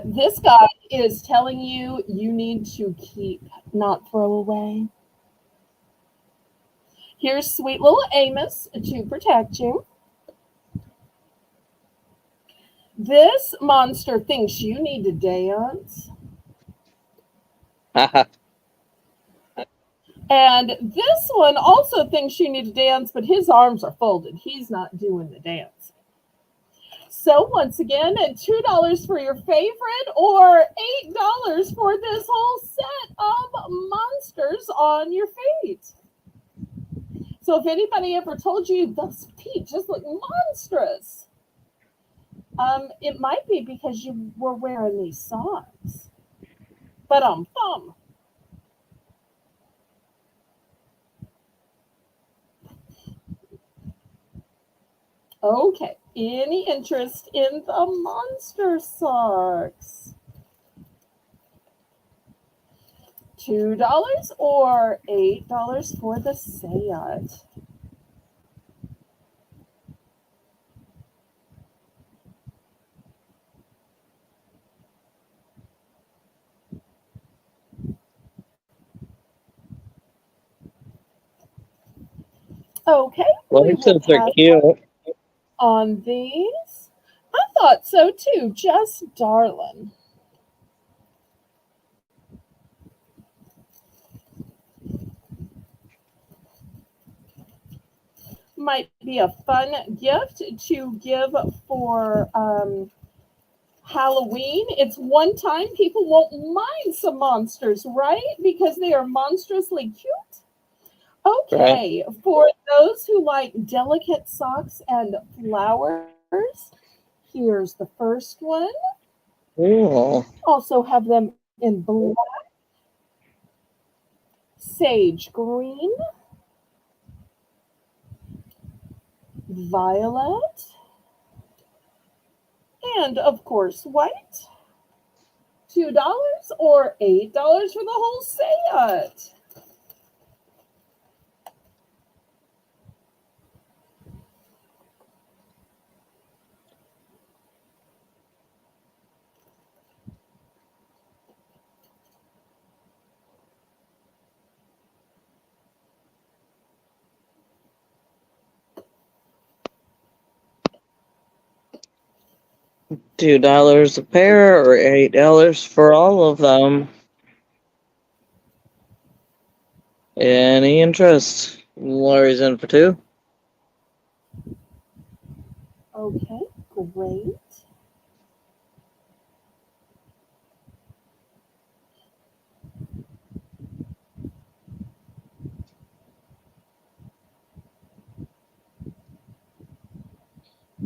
A: This guy is telling you you need to keep, not throw away. Here's sweet little Amos to protect you. This monster thinks you need to dance. And this one also thinks you need to dance, but his arms are folded. He's not doing the dance. So once again, $2 for your favorite or $8 for this whole set of monsters on your feet. So if anybody ever told you those feet just look monstrous, it might be because you were wearing these socks. But thumb. Okay, any interest in the monster socks? $2 or $8 for the set. Okay,
B: Those are cute.
A: On these. I thought so too, just darling. Might be a fun gift to give for Halloween. It's one time people won't mind some monsters, right? Because they are monstrously cute. Okay, right. For those who like delicate socks and flowers, here's the first one.
B: Ooh.
A: Also have them in black, sage green, violet, and of course white. $2 or $8 for the whole set.
B: $2 a pair or $8 for all of them. Any interest? Lori's in for 2.
A: Okay, great.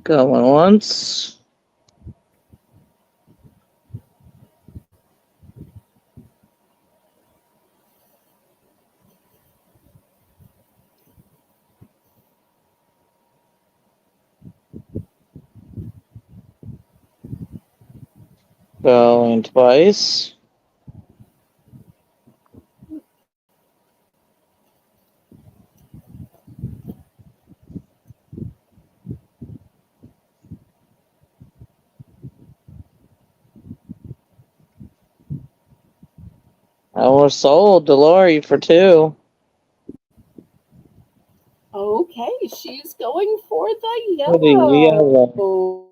B: Going once. Going twice. And we're sold to Lori for 2.
A: Okay, she's going for the
B: For the yellow.
A: yellow.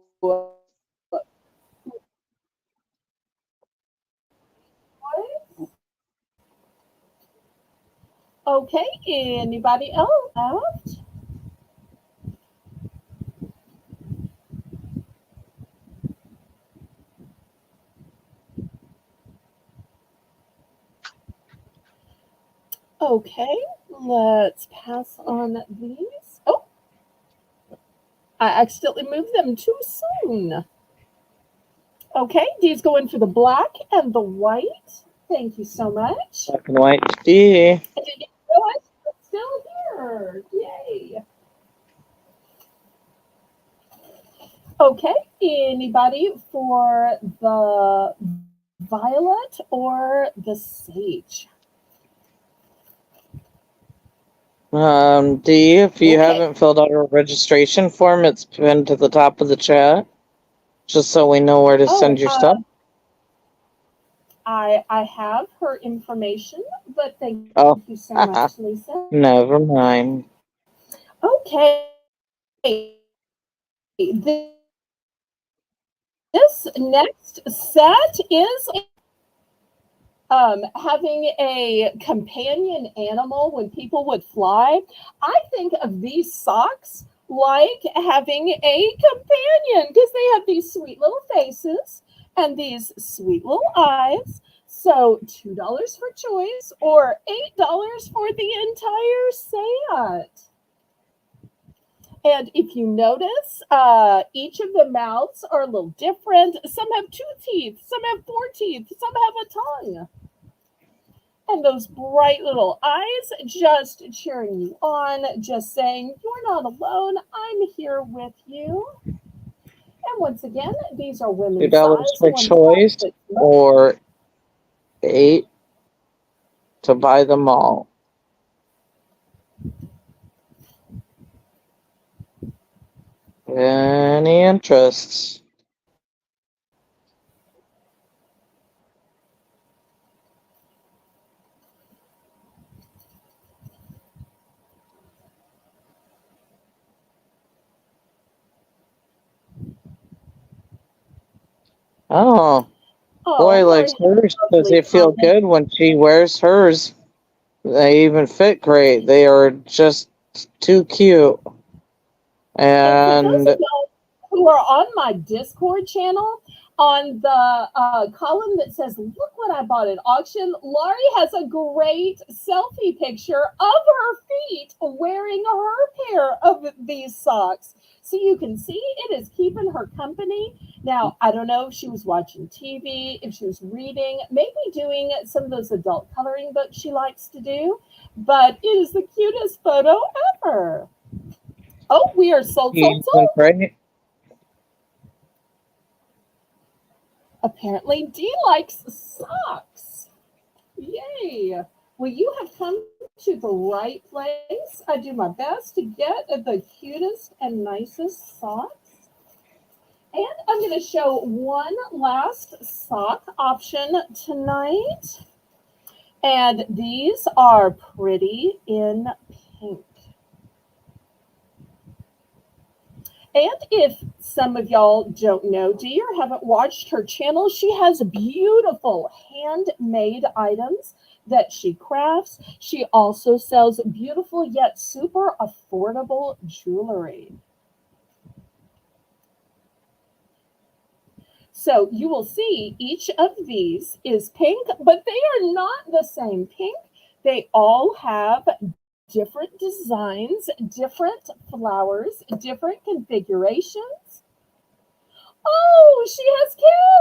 A: Okay, anybody else left? Okay, let's pass on these. Oh, I accidentally moved them too soon. Okay, Dee's going for the black and the white. Thank you so much.
B: Black and white D.
A: I didn't realize you were still here. Yay. Okay, anybody for the violet or the sage?
B: D, if you
A: Okay.
B: haven't filled out a registration form, it's pinned to the top of the chat. Just so we know where to send your stuff.
A: I have her information, but thank you so much, Lisa.
B: Never mind.
A: Okay. This next set is having a companion animal when people would fly. I think of these socks like having a companion because they have these sweet little faces and these sweet little eyes. So $2 for choice or $8 for the entire set. And if you notice, each of the mouths are a little different. Some have 2 teeth, some have 4 teeth, some have a tongue. And those bright little eyes just cheering you on, just saying, you're not alone, I'm here with you. And once again, these are women's
B: $2
A: size.
B: for choice or 8 to buy them all. Any interests? Oh, boy likes hers. Does it feel good when she wears hers? They even fit great. They are just too cute. And
A: who are on my Discord channel, on the column that says, look what I bought at auction, Laurie has a great selfie picture of her feet wearing her pair of these socks. So you can see it is keeping her company. Now, I don't know if she was watching TV, if she was reading, maybe doing some of those adult coloring books she likes to do, but it is the cutest photo ever. Oh, we are sold.
B: Right?
A: Apparently, Dee likes socks. Yay. Well, you have come to the right place. I do my best to get the cutest and nicest socks. And I'm going to show one last sock option tonight. And these are pretty in pink. And if Some of y'all don't know Dee or haven't watched her channel. She has beautiful handmade items that she crafts. She also sells beautiful yet super affordable jewelry. So you will see each of these is pink, but they are not the same pink. They all have different designs, different flowers, different configurations. Oh, she has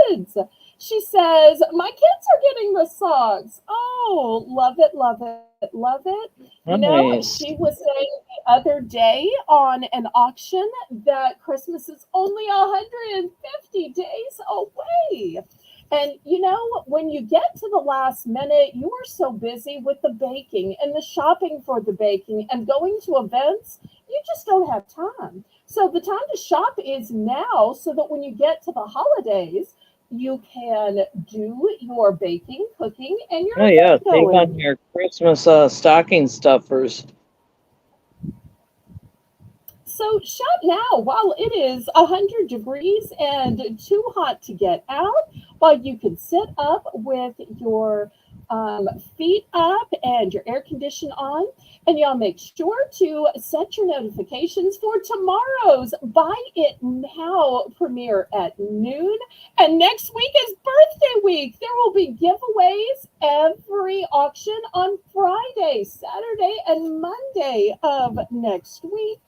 A: kids. She says, my kids are getting the socks. Oh, love it, love it, love it. You know,
B: Nice.
A: she was saying the other day on an auction that Christmas is only 150 days away. And you know, when you get to the last minute, you are so busy with the baking and the shopping for the baking and going to events, you just don't have time. So the time to shop is now so that when you get to the holidays, you can do your baking, cooking, and your
B: Oh yeah,
A: event
B: take on
A: going.
B: your Christmas stocking stuffers.
A: So shop now while it is 100 degrees and too hot to get out, while you can sit up with your feet up and your air condition on. And y'all make sure to set your notifications for tomorrow's Buy It Now premiere at noon. And next week is birthday week. There will be giveaways every auction on Friday, Saturday, and Monday of next week.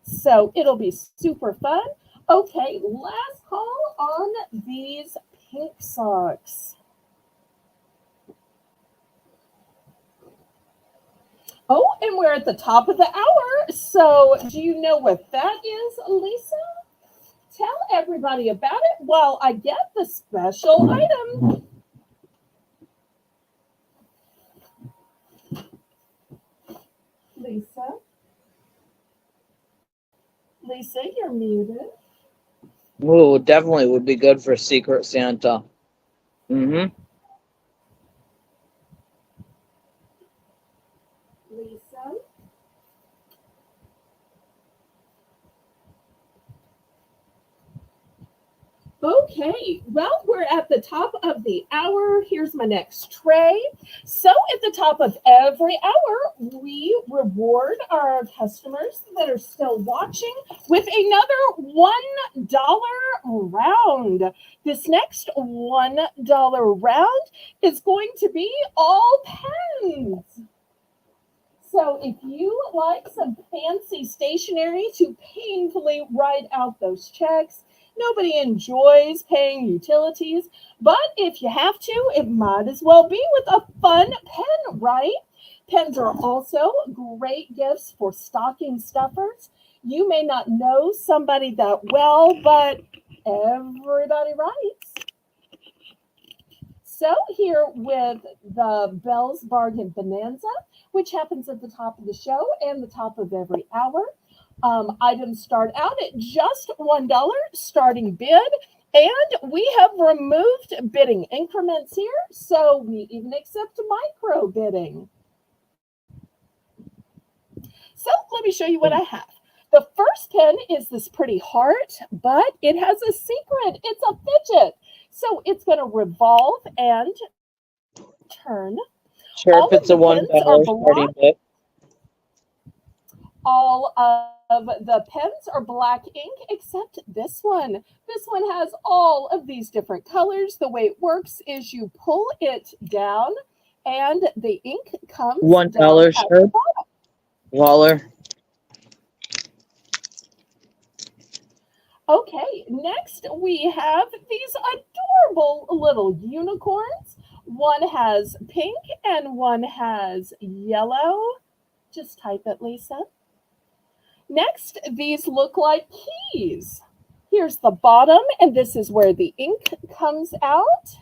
A: So it'll be super fun. Okay, last call on these pink socks. Oh, and we're at the top of the hour. So do you know what that is, Lisa? Tell everybody about it while I get the special item. Lisa? Lisa, you're muted.
B: Ooh, definitely would be good for Secret Santa. Mm-hmm.
A: Lisa? Okay, well, we're at the top of the hour. Here's my next tray. So, at the top of every hour, we reward our customers that are still watching with another $1 round. This next $1 round is going to be all pens. So if you like some fancy stationery to painfully write out those checks, nobody enjoys paying utilities, but if you have to, it might as well be with a fun pen, right? Pens are also great gifts for stocking stuffers. You may not know somebody that well, but everybody writes. So here with the Belle's Bargain Bonanza, which happens at the top of the show and the top of every hour. Items start out at just $1 starting bid. And we have removed bidding increments here, so we even accept micro bidding. So let me show you what I have. The first pen is this pretty heart, but it has a secret. It's a fidget. So it's going to revolve and turn.
B: Sure,
A: All
B: if it's
A: of
B: a
A: the
B: $1
A: pens are
B: starting
A: black.
B: bit.
A: All of the pens are black ink except this one. This one has all of these different colors. The way it works is you pull it down and the ink comes
B: $1,
A: down at the
B: sure.
A: bottom.
B: Waller.
A: Okay, next we have these adorable little unicorns. One has pink and one has yellow. Just type it, Lisa. Next, these look like keys. Here's the bottom, and this is where the ink comes out.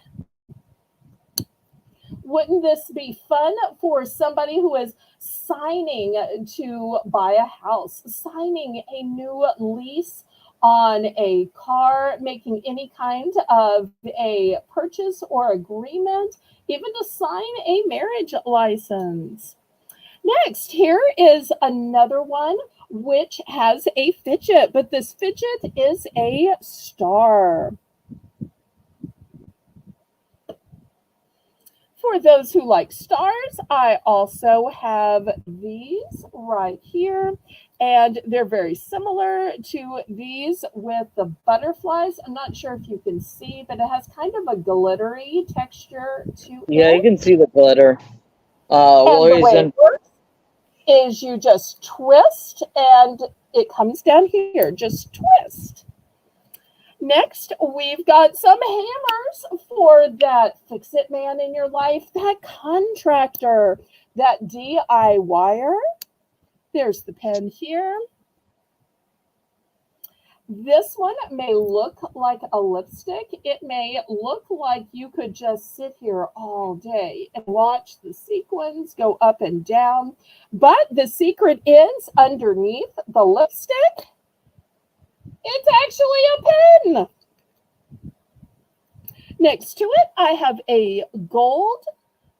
A: Wouldn't this be fun for somebody who is signing to buy a house, signing a new lease on a car, making any kind of a purchase or agreement, even to sign a marriage license? Next, here is another one which has a fidget, but this fidget is a star. For those who like stars, I also have these right here, and they're very similar to these with the butterflies. I'm not sure if you can see, but it has kind of a glittery texture to
B: Yeah, you
A: it.
B: can see the glitter.
A: And the
B: Lori's
A: way
B: in.
A: it works is you just twist and it comes down here. Just twist. Next, we've got some hammers for that fix-it man in your life, that contractor, that DIYer. There's the pen here. This one may look like a lipstick. It may look like you could just sit here all day and watch the sequins go up and down. But the secret is underneath the lipstick, it's actually a pen. Next to it, I have a gold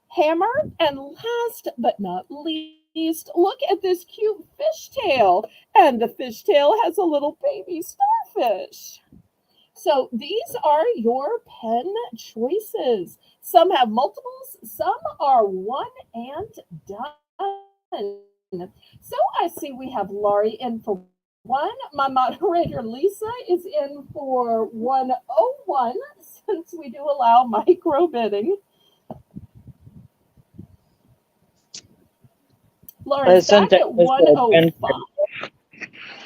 A: hammer. And last but not least, look at this cute fishtail. And the fishtail has a little baby starfish. So these are your pen choices. Some have multiples, some are one and done. So I see we have Laurie in for one. My moderator Lisa is in for 101 since we do allow micro bidding. Laurie's back at 105.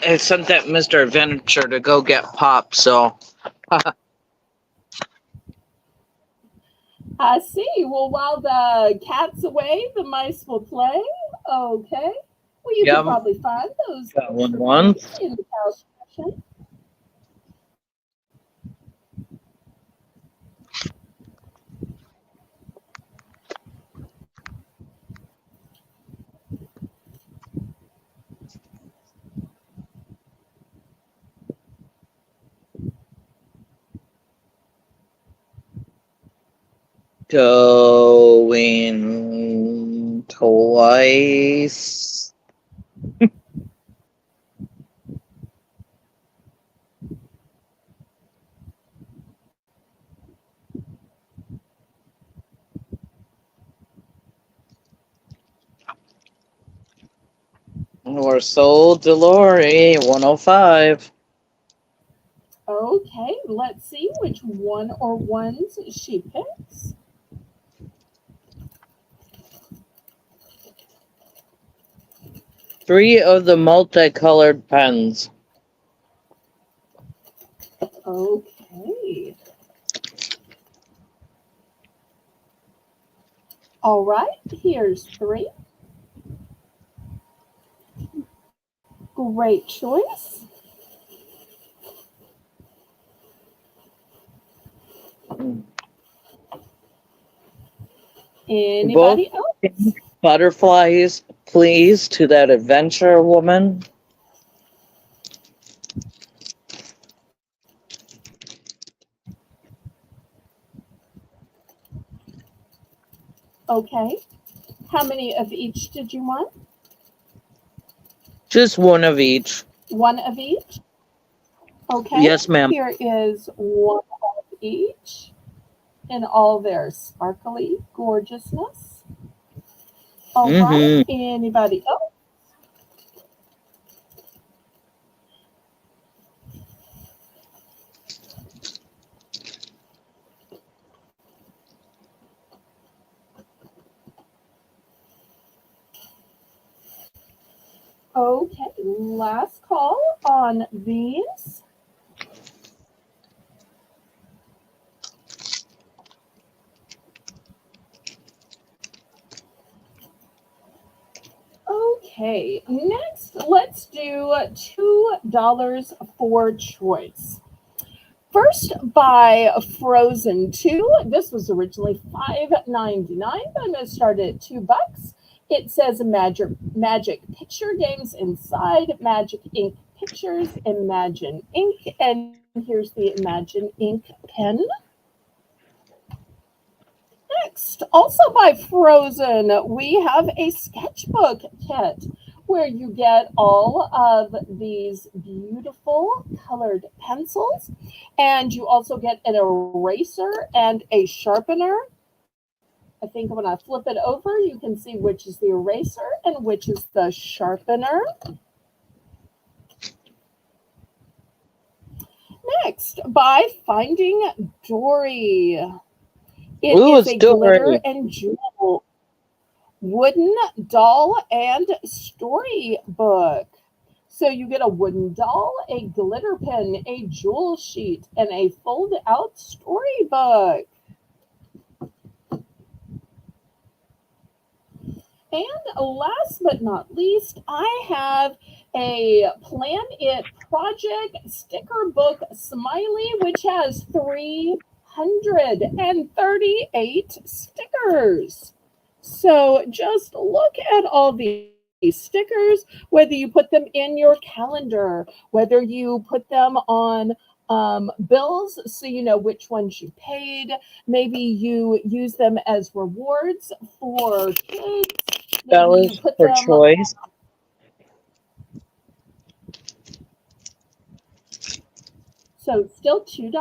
B: I sent that Mr. Adventure to go get Pop, so.
A: I see. Well, while the cat's away, the mice will play. Okay. Well, you can probably find those
B: Got one.
A: in the cow section.
B: Going twice. We're sold to Lori, 105.
A: Okay, let's see which one or ones she picks.
B: Three of the multicolored pens.
A: Okay. All right, here's three. Great choice. Anybody else?
B: Butterflies, please, to that adventure woman.
A: Okay. How many of each did you want?
B: Just one of each.
A: One of each? Okay.
B: Yes, ma'am.
A: Here is one of each in all their sparkly gorgeousness. All right. Anybody else? Okay, last call on these. Okay, next let's do $2 for choice. First, by Frozen 2. This was originally $5.99, but I'm going to start it at $2. It says Magic Picture Games inside, Magic Ink Pictures, Imagine Ink, and here's the Imagine Ink pen. Next, also by Frozen, we have a sketchbook kit where you get all of these beautiful colored pencils. And you also get an eraser and a sharpener. I think when I flip it over, you can see which is the eraser and which is the sharpener. Next, by Finding Dory. It
B: Ooh,
A: is
B: it's
A: a glitter
B: Dory.
A: and jewel wooden doll and storybook. So you get a wooden doll, a glitter pen, a jewel sheet, and a fold out storybook. And last but not least, I have a Plan It Project sticker book smiley, which has 338 stickers. So just look at all these stickers, whether you put them in your calendar, whether you put them on bills so you know which ones you paid. Maybe you use them as rewards for kids. Maybe you
B: Dollars
A: put
B: for
A: them,
B: choice.
A: so still $2.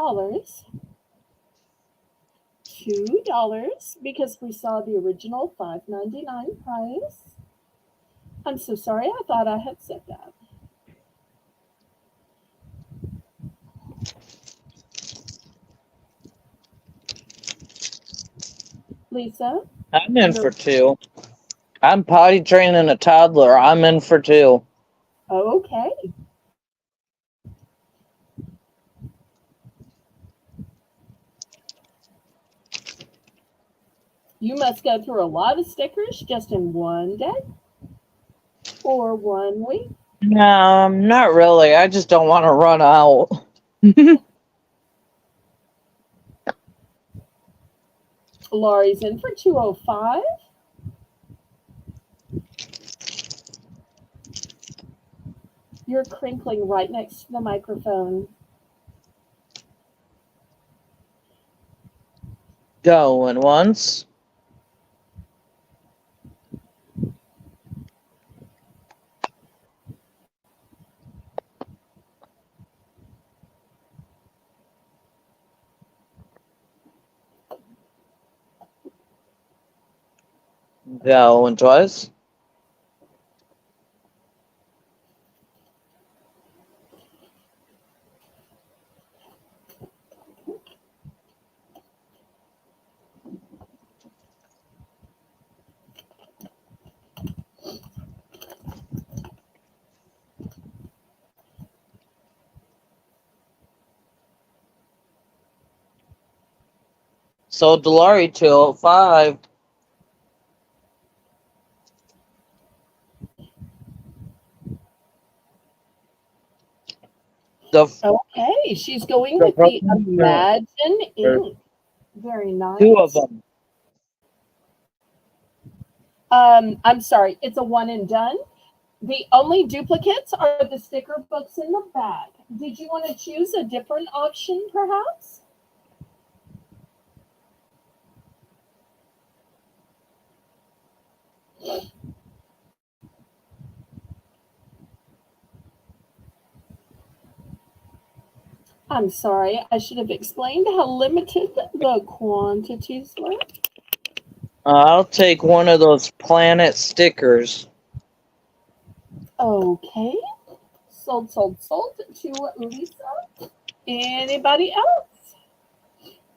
A: $2 because we saw the original $5.99 price. I'm so sorry, I thought I had said that. Lisa,
B: I'm in
A: you're
B: for two. I'm potty training a toddler. I'm in for two.
A: okay. You must go through a lot of stickers just in one day or 1 week.
B: No, not really. I just don't want to run out.
A: Laurie's in for 205. You're crinkling right next to the microphone.
B: Going once. Going twice. So Delari 205. The
A: Okay, she's going
B: the
A: with the
B: front-
A: Imagine ink. Very
B: two of
A: nice.
B: them.
A: I'm sorry, it's a one and done. The only duplicates are the sticker books in the back. Did you want to choose a different option, perhaps? I'm sorry, I should have explained how limited the quantities were.
B: I'll take one of those planet stickers.
A: Okay, sold to Lisa. Anybody else?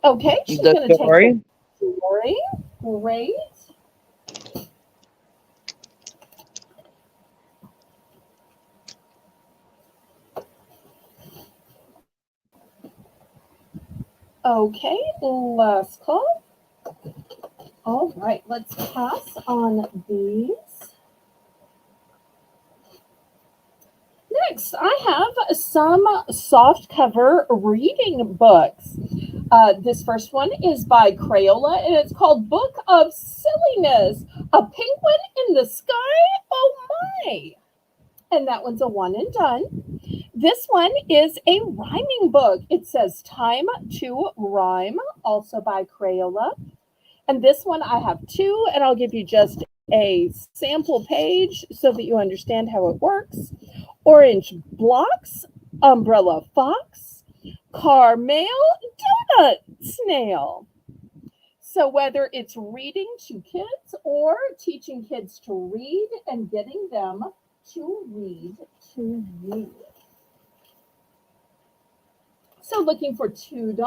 A: Okay, she's
B: The
A: going to take the
B: story.
A: story. Great. Okay, last call. All right, let's pass on these. Next, I have some soft cover reading books. This first one is by Crayola and it's called Book of Silliness, A Penguin in the Sky. Oh my! And that one's a one and done. This one is a rhyming book. It says Time to Rhyme, also by Crayola. And this one I have two, and I'll give you just a sample page so that you understand how it works. Orange blocks, umbrella fox, car mail, donut snail. So whether it's reading to kids or teaching kids to read and getting them to read to you. So looking for $2.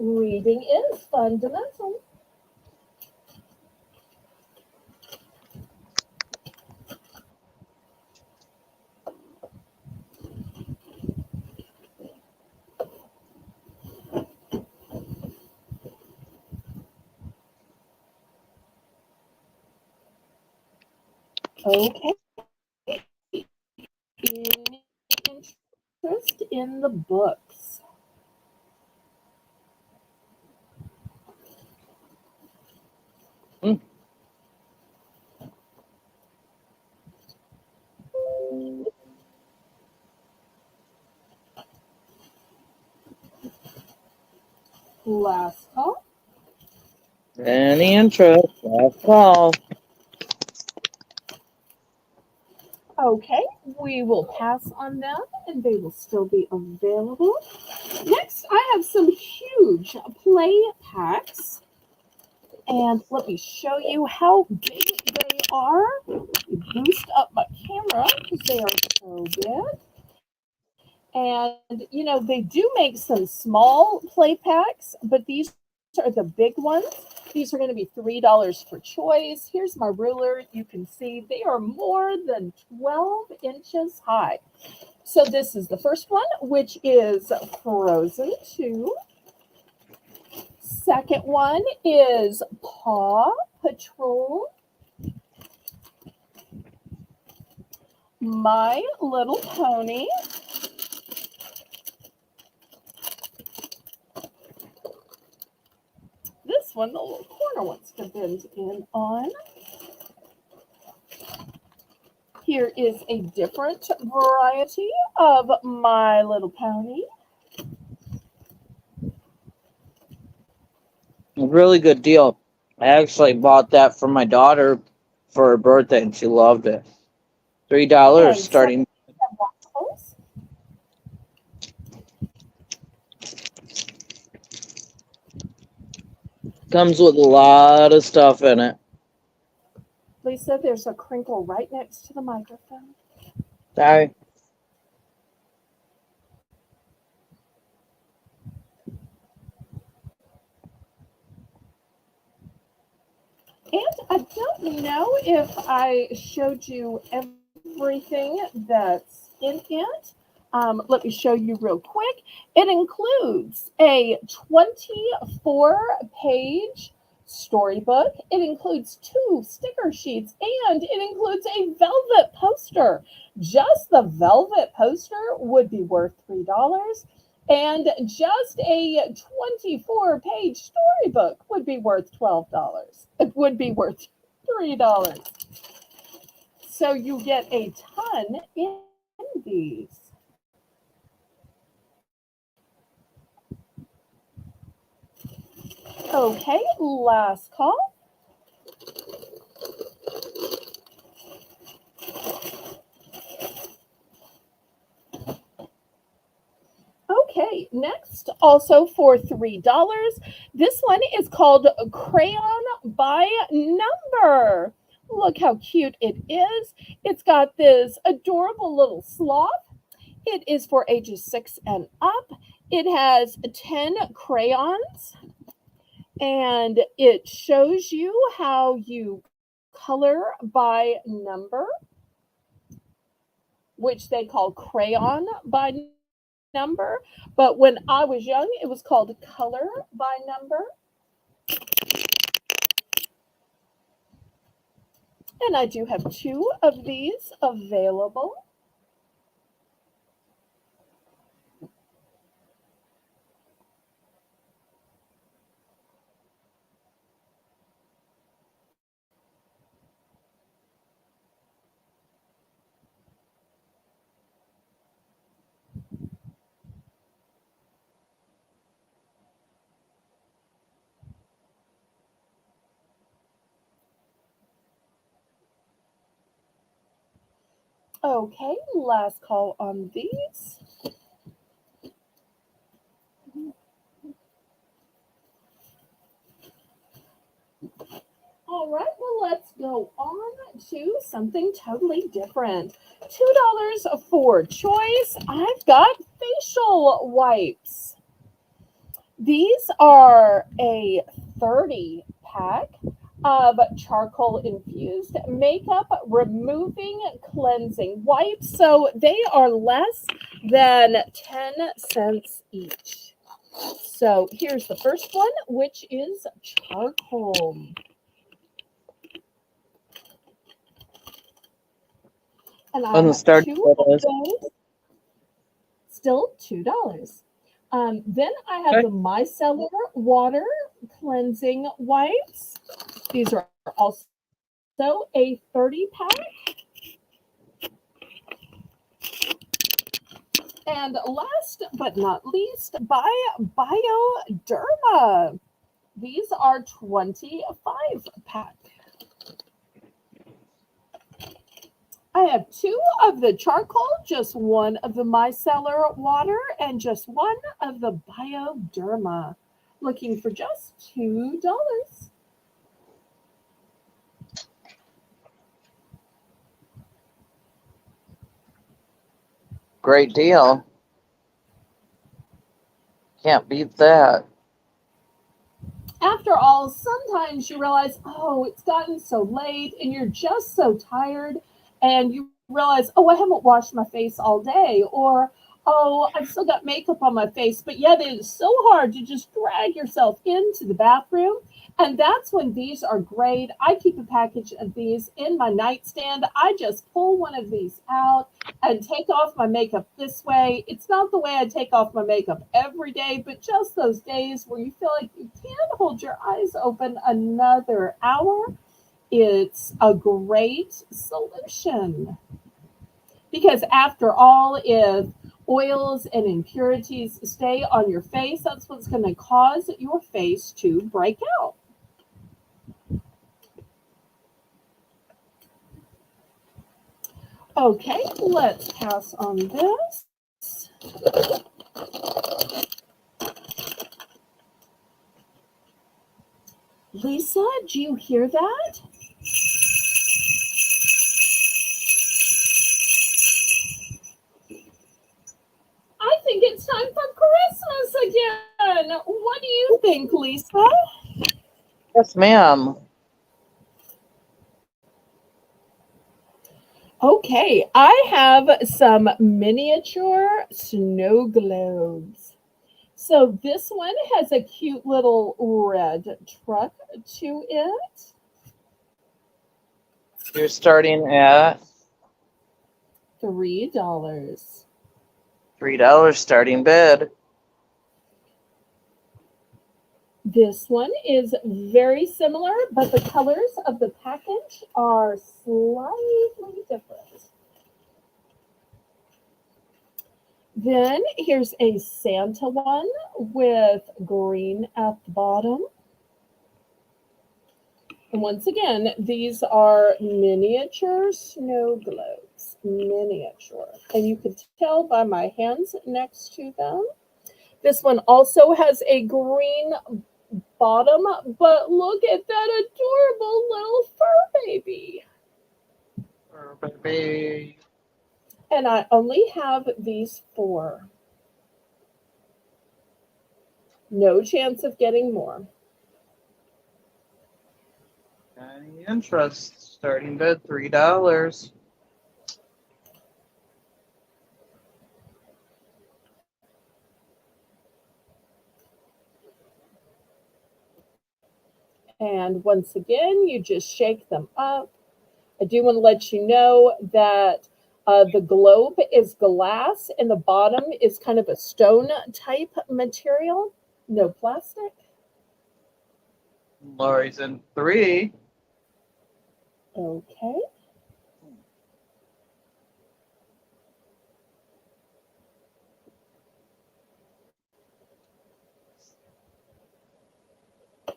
A: Reading is fundamental. Okay. Any interest in the books?
B: Mm.
A: Last call.
B: Any interest? Last call.
A: Okay, we will pass on them and they will still be available. Next, I have some huge play packs. And let me show you how big they are. Boost up my camera because they are so big. And you know, they do make some small play packs, but these are the big ones. These are going to be $3 for choice. Here's my ruler. You can see they are more than 12 inches high. So this is the first one, which is Frozen 2. Second one is Paw Patrol. My Little Pony. This one, the little corner wants to bend in on. Here is a different variety of My Little Pony.
B: A really good deal. I actually bought that for my daughter for her birthday, and she loved it. $3
A: And some
B: starting.
A: waffles.
B: Comes with a lot of stuff in it.
A: Lisa, there's a crinkle right next to the microphone.
B: Sorry.
A: And I don't know if I showed you everything that's in it. Let me show you real quick. It includes a 24-page storybook. It includes 2 sticker sheets and it includes a velvet poster. Just the velvet poster would be worth $3. And just a 24-page storybook would be worth $12. It would be worth $3. So you get a ton in these. Okay, last call. Okay, next, also for $3, this one is called Crayon by Number. Look how cute it is. It's got this adorable little sloth. It is for ages 6 and up. It has 10 crayons and it shows you how you color by number, which they call crayon by number. But when I was young, it was called color by number. And I do have 2 of these available. Okay, last call on these. All right, well, let's go on to something totally different. $2 for choice. I've got facial wipes. These are a 30 pack of charcoal infused makeup removing cleansing wipes. So they are less than 10 cents each. So here's the first one, which is charcoal. And I
B: On the
A: have
B: start
A: two of
B: photos.
A: those, still $2. Then I have
B: Okay.
A: the micellar water cleansing wipes. These are also a 30 pack. And last but not least, by Bioderma. These are 25 pack. I have two of the charcoal, just one of the micellar water, and just one of the Bioderma. Looking for just $2.
B: Great deal. Can't beat that.
A: After all, sometimes you realize, oh, it's gotten so late and you're just so tired, and you realize, oh, I haven't washed my face all day, or oh, I've still got makeup on my face, but yet it is so hard to just drag yourself into the bathroom. And that's when these are great. I keep a package of these in my nightstand. I just pull one of these out and take off my makeup this way. It's not the way I take off my makeup every day, but just those days where you feel like you can't hold your eyes open another hour, it's a great solution. Because after all, if oils and impurities stay on your face, that's what's going to cause your face to break out. Okay, let's pass on this. Lisa, do you hear that? I think it's time for Christmas again. What do you think, Lisa?
B: Yes, ma'am.
A: Okay, I have some miniature snow globes. So this one has a cute little red truck to it.
B: You're starting at
A: $3.
B: $3 starting bid.
A: This one is very similar, but the colors of the package are slightly different. Then here's a Santa one with green at the bottom. And once again, these are miniature snow globes, miniature. And you can tell by my hands next to them. This one also has a green bottom, but look at that adorable little fur baby.
B: Baby.
A: And I only have these four. No chance of getting more.
B: Any interest? Starting bid $3.
A: And once again, you just shake them up. I do want to let you know that the globe is glass and the bottom is kind of a stone type material, no plastic.
B: Lori's in 3.
A: Okay.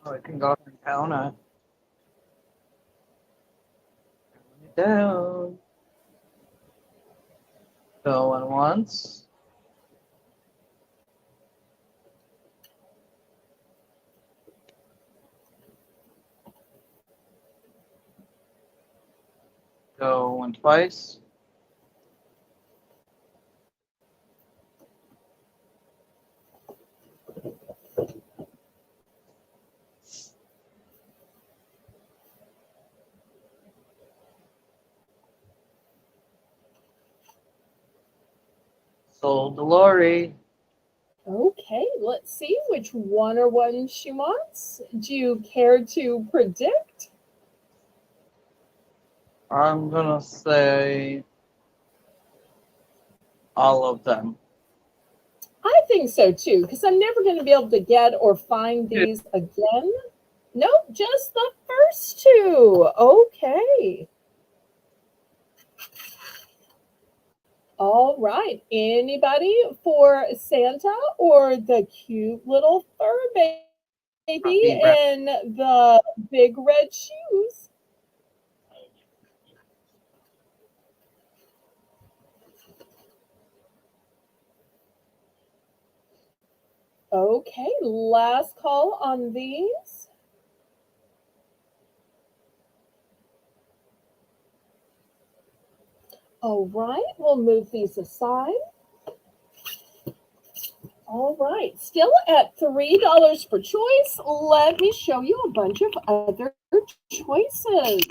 B: Oh, I can go up and count it. Down. Going once. Going twice. Sold to Lori.
A: Okay, let's see which one or one she wants. Do you care to predict?
B: I'm gonna say all of them.
A: I think so too, because I'm never going to be able to get or find these again. Nope, just the first two. Okay. All right. Anybody for Santa or the cute little fur baby in the big red shoes? Okay, last call on these. All right, we'll move these aside. All right, still at $3 per choice. Let me show you a bunch of other choices.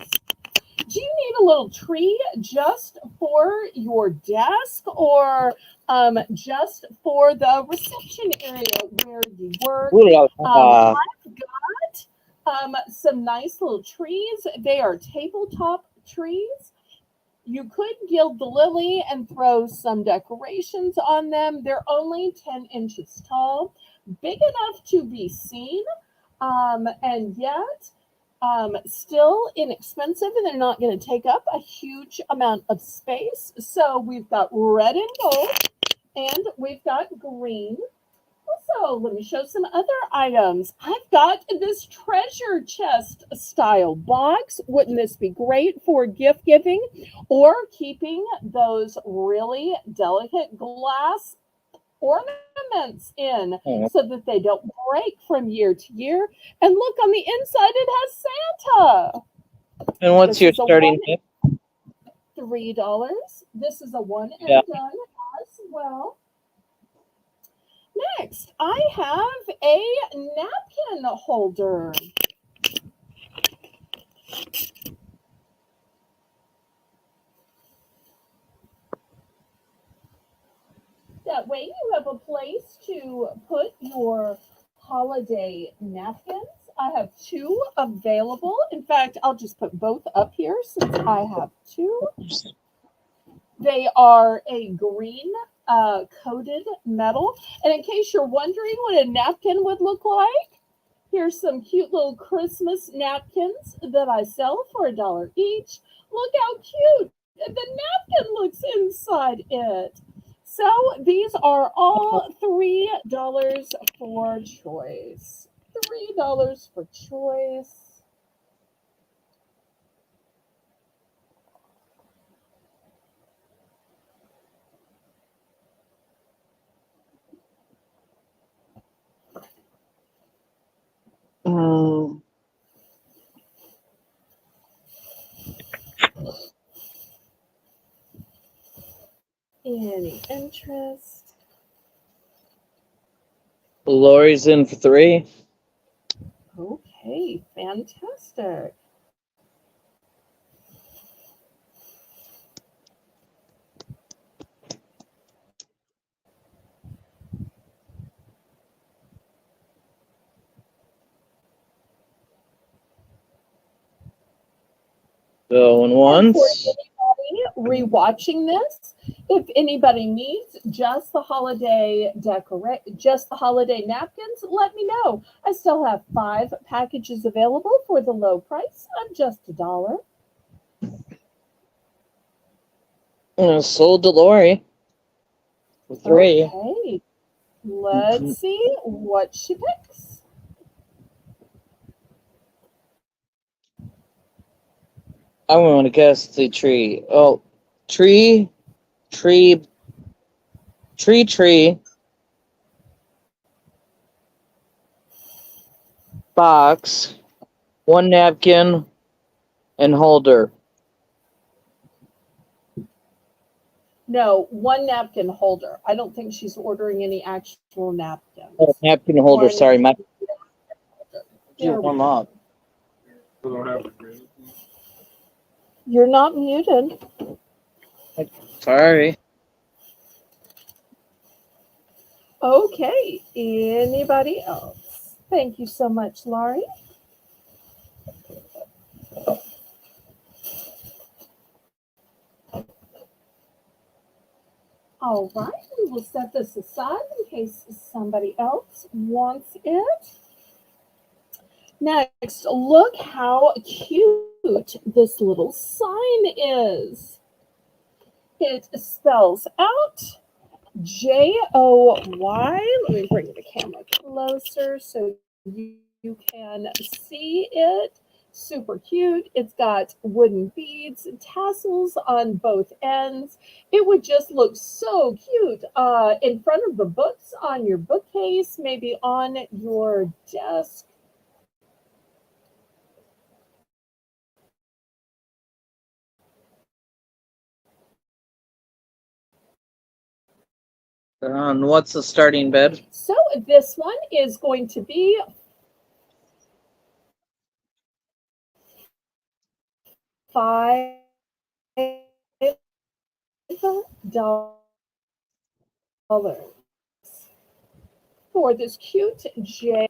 A: Do you need a little tree just for your desk or just for the reception area where you work? I've got some nice little trees. They are tabletop trees. You could gild the lily and throw some decorations on them. They're only 10 inches tall, big enough to be seen, and yet still inexpensive, and they're not going to take up a huge amount of space. So we've got red and gold, and we've got green. Also, let me show some other items. I've got this treasure chest style box. Wouldn't this be great for gift giving or keeping those really delicate glass ornaments in so that they don't break from year to year? And look, on the inside, it has Santa.
B: And what's your starting tip?
A: $3. This is a one and done as well. Next, I have a napkin holder. That way you have a place to put your holiday napkins. I have two available. In fact, I'll just put both up here since I have two. They are a green coated metal. And in case you're wondering what a napkin would look like, here's some cute little Christmas napkins that I sell for $1 each. Look how cute the napkin looks inside it. So these are all $3 for choice. $3 for choice. Any interest?
B: Lori's in for 3.
A: Okay, fantastic.
B: Going once.
A: For anybody rewatching this, if anybody needs just the holiday napkins, let me know. I still have 5 packages available for the low price of just $1.
B: Sold to Lori for 3.
A: Okay, let's see what she picks.
B: I want to guess the tree. Oh, tree tree box, 1 napkin, and holder.
A: No, 1 napkin holder. I don't think she's ordering any actual napkins.
B: Oh, napkin holder. Sorry, my.
A: There we
B: Warm
A: go.
B: up.
A: You're not muted.
B: Sorry.
A: Okay. Anybody else? Thank you so much, Laurie. All right, we will set this aside in case somebody else wants it. Next, look how cute this little sign is. It spells out Joy. Let me bring the camera closer so you can see it. Super cute. It's got wooden beads, tassels on both ends. It would just look so cute in front of the books on your bookcase, maybe on your desk.
B: And what's the starting bid?
A: So this one is going to be $5 for this cute J.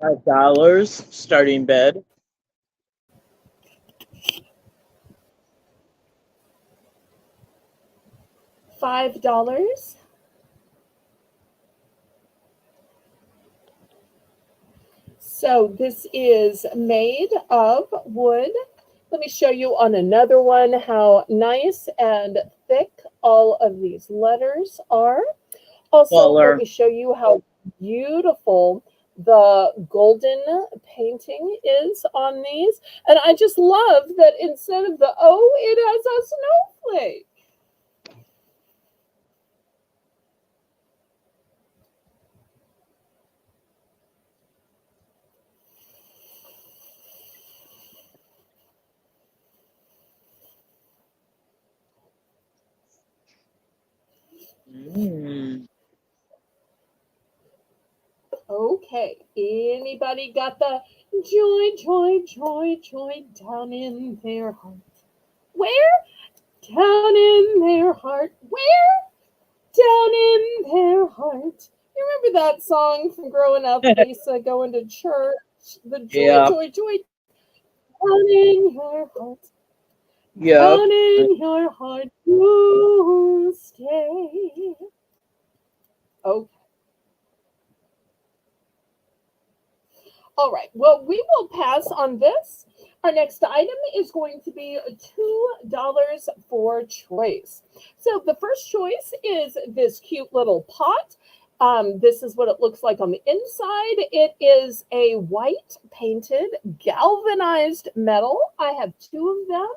B: $5 starting bid.
A: $5. So this is made of wood. Let me show you on another one how nice and thick all of these letters are. Also,
B: Color.
A: let me show you how beautiful the golden painting is on these. And I just love that instead of the O, it has a snowflake. Okay, anybody got the joy down in their heart? Where? Down in their heart. Where? Down in their heart. You remember that song from growing up, Lisa, going to church? The
B: Yeah.
A: joy, down in your heart.
B: Yep.
A: Down in your heart, you stay. Okay. All right. Well, we will pass on this. Our next item is going to be $2 for choice. So the first choice is this cute little pot. This is what it looks like on the inside. It is a white painted galvanized metal. I have 2 of them.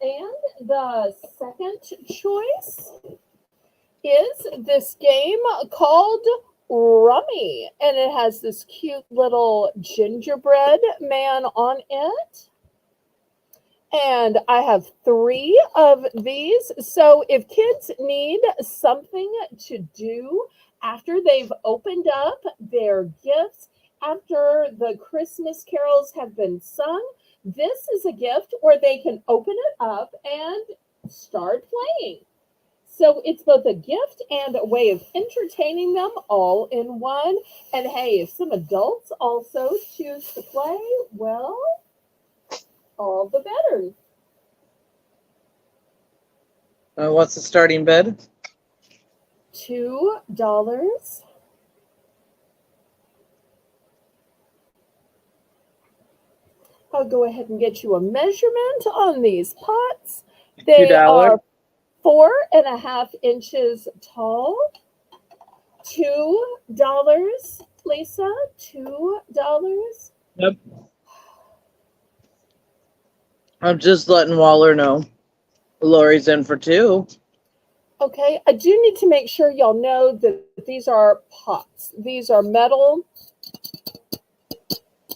A: And the second choice is this game called Rummy, and it has this cute little gingerbread man on it. And I have 3 of these. So if kids need something to do after they've opened up their gifts, after the Christmas carols have been sung, this is a gift where they can open it up and start playing. So it's both a gift and a way of entertaining them all in one. And hey, if some adults also choose to play, well, all the better.
B: What's the starting bid?
A: $2. I'll go ahead and get you a measurement on these pots. They
B: $2.
A: are 4.5 inches tall. $2, Lisa. $2.
B: Yep. I'm just letting Waller know. Lori's in for 2.
A: Okay, I do need to make sure y'all know that these are pots. These are metal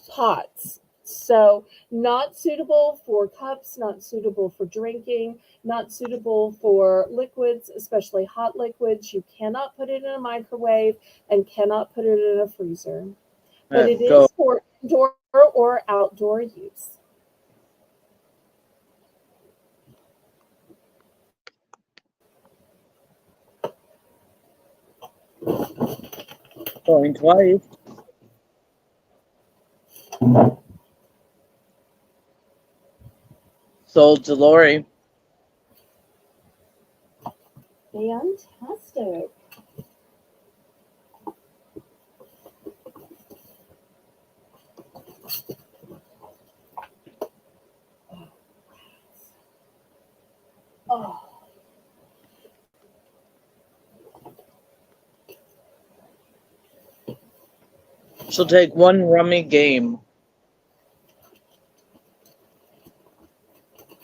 A: pots. So not suitable for cups, not suitable for drinking, not suitable for liquids, especially hot liquids. You cannot put it in a microwave and cannot put it in a freezer. But it
B: Go.
A: is for indoor or outdoor use.
B: Going twice. Sold to Lori.
A: Fantastic. Oh,
B: She'll take 1 rummy game.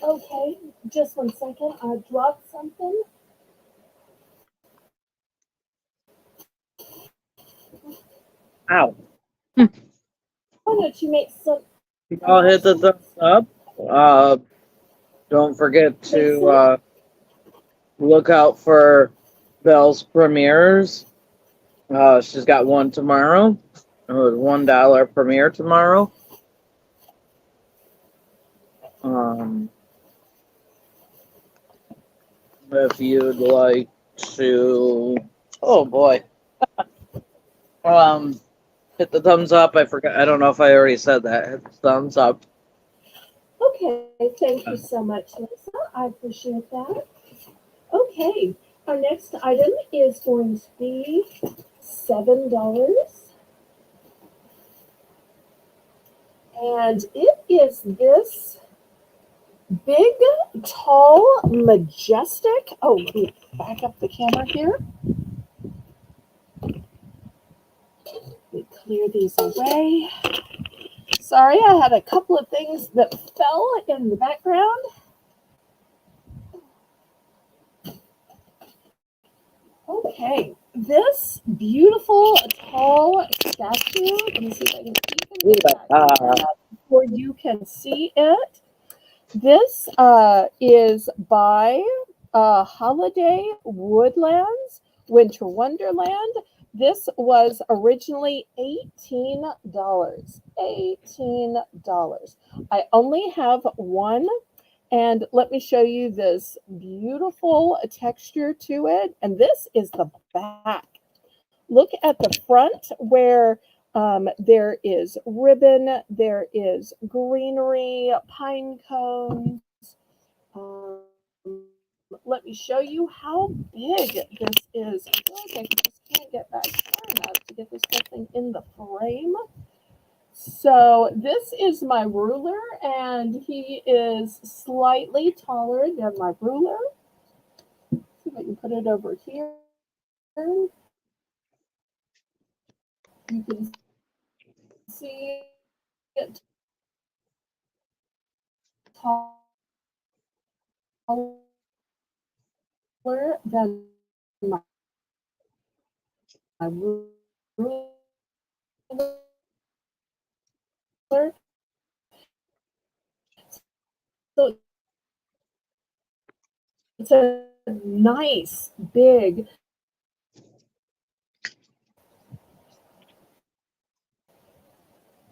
A: okay. Just 1 second. I dropped something.
B: Ow.
A: Why don't you make some
B: Y'all hit the
A: announcements?
B: thumbs up. Don't forget
A: Lisa?
B: to look out for Belle's premieres. She's got one tomorrow. $1 premiere tomorrow. If you'd like to, oh boy, hit the thumbs up. I forgot. I don't know if I already said that. Hit the thumbs up.
A: Okay, thank you so much, Lisa. I appreciate that. Okay, our next item is going to be $7. And it is this big, tall, majestic. Oh, let me back up the camera here. Let me clear these away. Sorry, I had a couple of things that fell in the background. Okay, this beautiful, tall statue. Let me see if I can even get that where you can see it. This is by Holiday Woodlands Winter Wonderland. This was originally $18. $18. I only have one, and let me show you this beautiful texture to it. And this is the back. Look at the front where there is ribbon, there is greenery, pine cones. Um, Let me show you how big this is. I feel like I just can't get back far enough to get this whole thing in the frame. So this is my ruler, and he is slightly taller than my ruler. See if I can put it over here. You can see it taller than my ruler. So it's a nice big.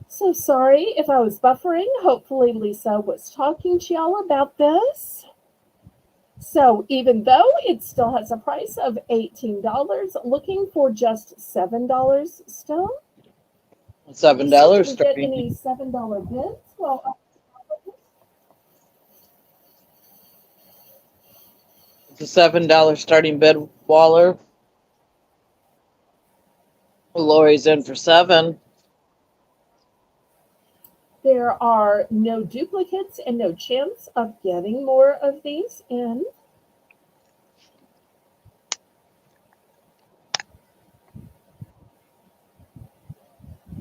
A: So sorry if I was buffering. Hopefully Lisa was talking to y'all about this. So even though it still has a price of $18, looking for just $7 still.
B: $7
A: Did we get
B: starting.
A: any $7 bids? Well,
B: It's a $7 starting bid, Waller. Lori's in for 7.
A: there are no duplicates and no chance of getting more of these in.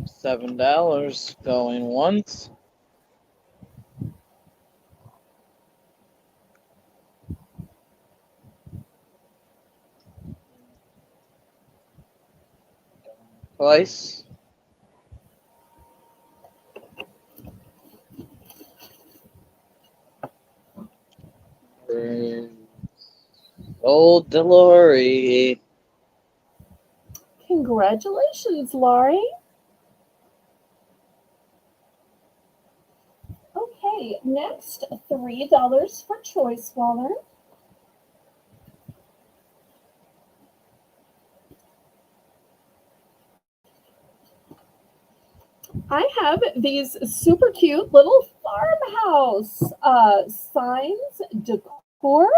B: $7 going once. twice. Old Delory.
A: Congratulations, Laurie. Okay, next, $3 for Choice Waller. I have these super cute little farmhouse signs decor.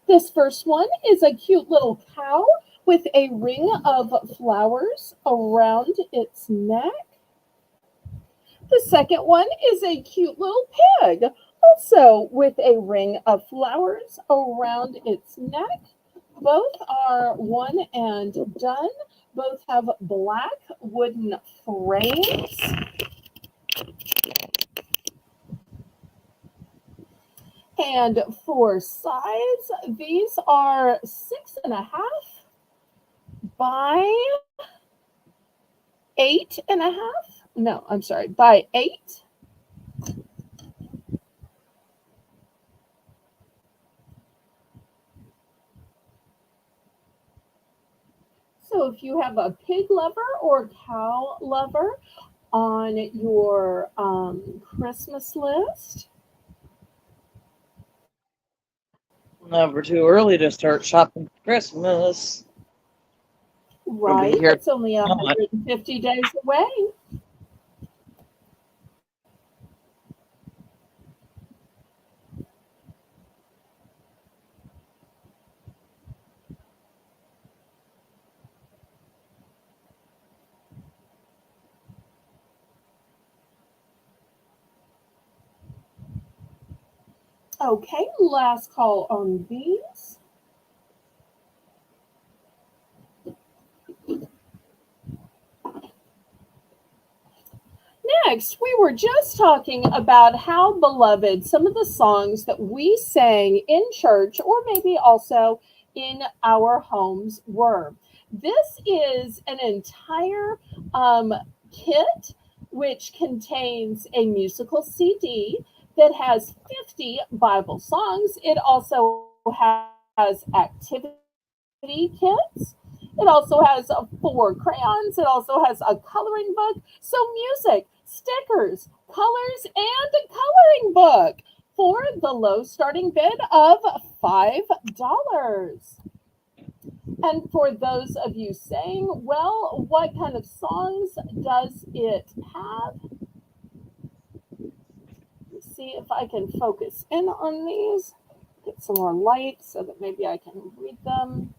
A: This first one is a cute little cow with a ring of flowers around its neck. The second one is a cute little pig, also with a ring of flowers around its neck. Both are one and done. Both have black wooden frames. And for size, these are 6.5 by 8.5. No, I'm sorry, by 8. So if you have a pig lover or cow lover on your Christmas list,
B: Never too early to start shopping for Christmas. We'll be
A: right?
B: here.
A: It's only 150 days away. Okay, last call on these. Next, we were just talking about how beloved some of the songs that we sang in church or maybe also in our homes were. This is an entire kit which contains a musical CD that has 50 Bible songs. It also has activity kits. It also has 4 crayons. It also has a coloring book. So music, stickers, colors, and a coloring book for the low starting bid of $5. And for those of you saying, well, what kind of songs does it have? Let's see if I can focus in on these. Get some more light so that maybe I can read them.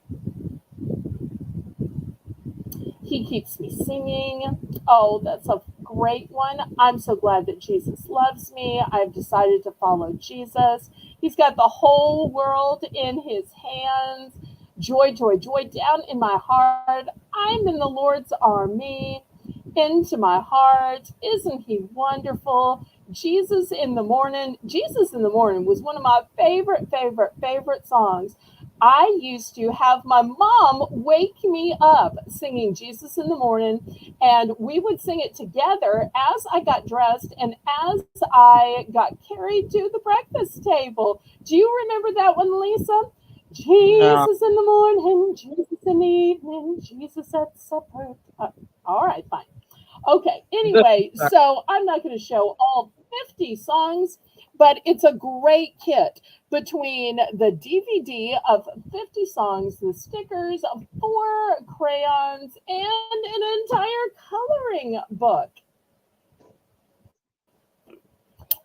A: He keeps me singing. Oh, that's a great one. I'm so glad that Jesus loves me. I've decided to follow Jesus. He's got the whole world in his hands. Joy, joy, joy down in my heart. I'm in the Lord's army. Into my heart. Isn't he wonderful? Jesus in the morning. Jesus in the morning was one of my favorite songs. I used to have my mom wake me up singing Jesus in the morning, and we would sing it together as I got dressed and as I got carried to the breakfast table. Do you remember that one, Lisa?
B: No.
A: Jesus in the morning, Jesus in the evening, Jesus at supper. All right, fine. Okay, anyway, so I'm not going to show all 50 songs, but it's a great kit between the DVD of 50 songs, the stickers of 4 crayons, and an entire coloring book.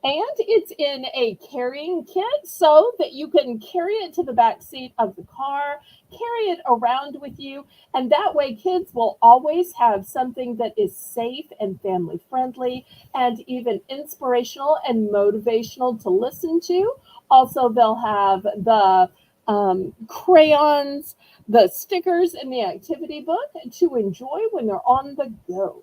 A: And it's in a carrying kit so that you can carry it to the back seat of the car, carry it around with you, and that way kids will always have something that is safe and family friendly and even inspirational and motivational to listen to. Also, they'll have the crayons, the stickers, and the activity book to enjoy when they're on the go.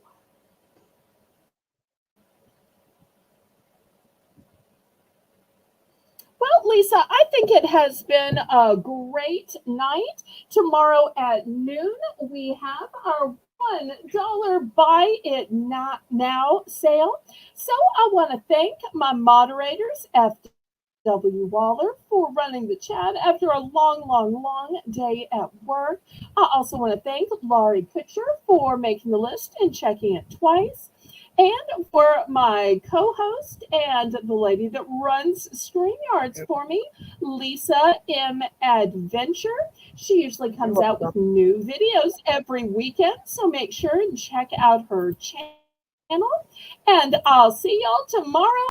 A: Well, Lisa, I think it has been a great night. Tomorrow at noon, we have our $1 buy it not now sale. So I want to thank my moderators, F.W. Waller, for running the chat after a long day at work. I also want to thank Laurie Kutcher for making the list and checking it twice. And for my co-host and the lady that runs StreamYards for me, Lisa M. Adventure. She usually comes out with new videos every weekend, so make sure and check out her channel. And I'll see y'all tomorrow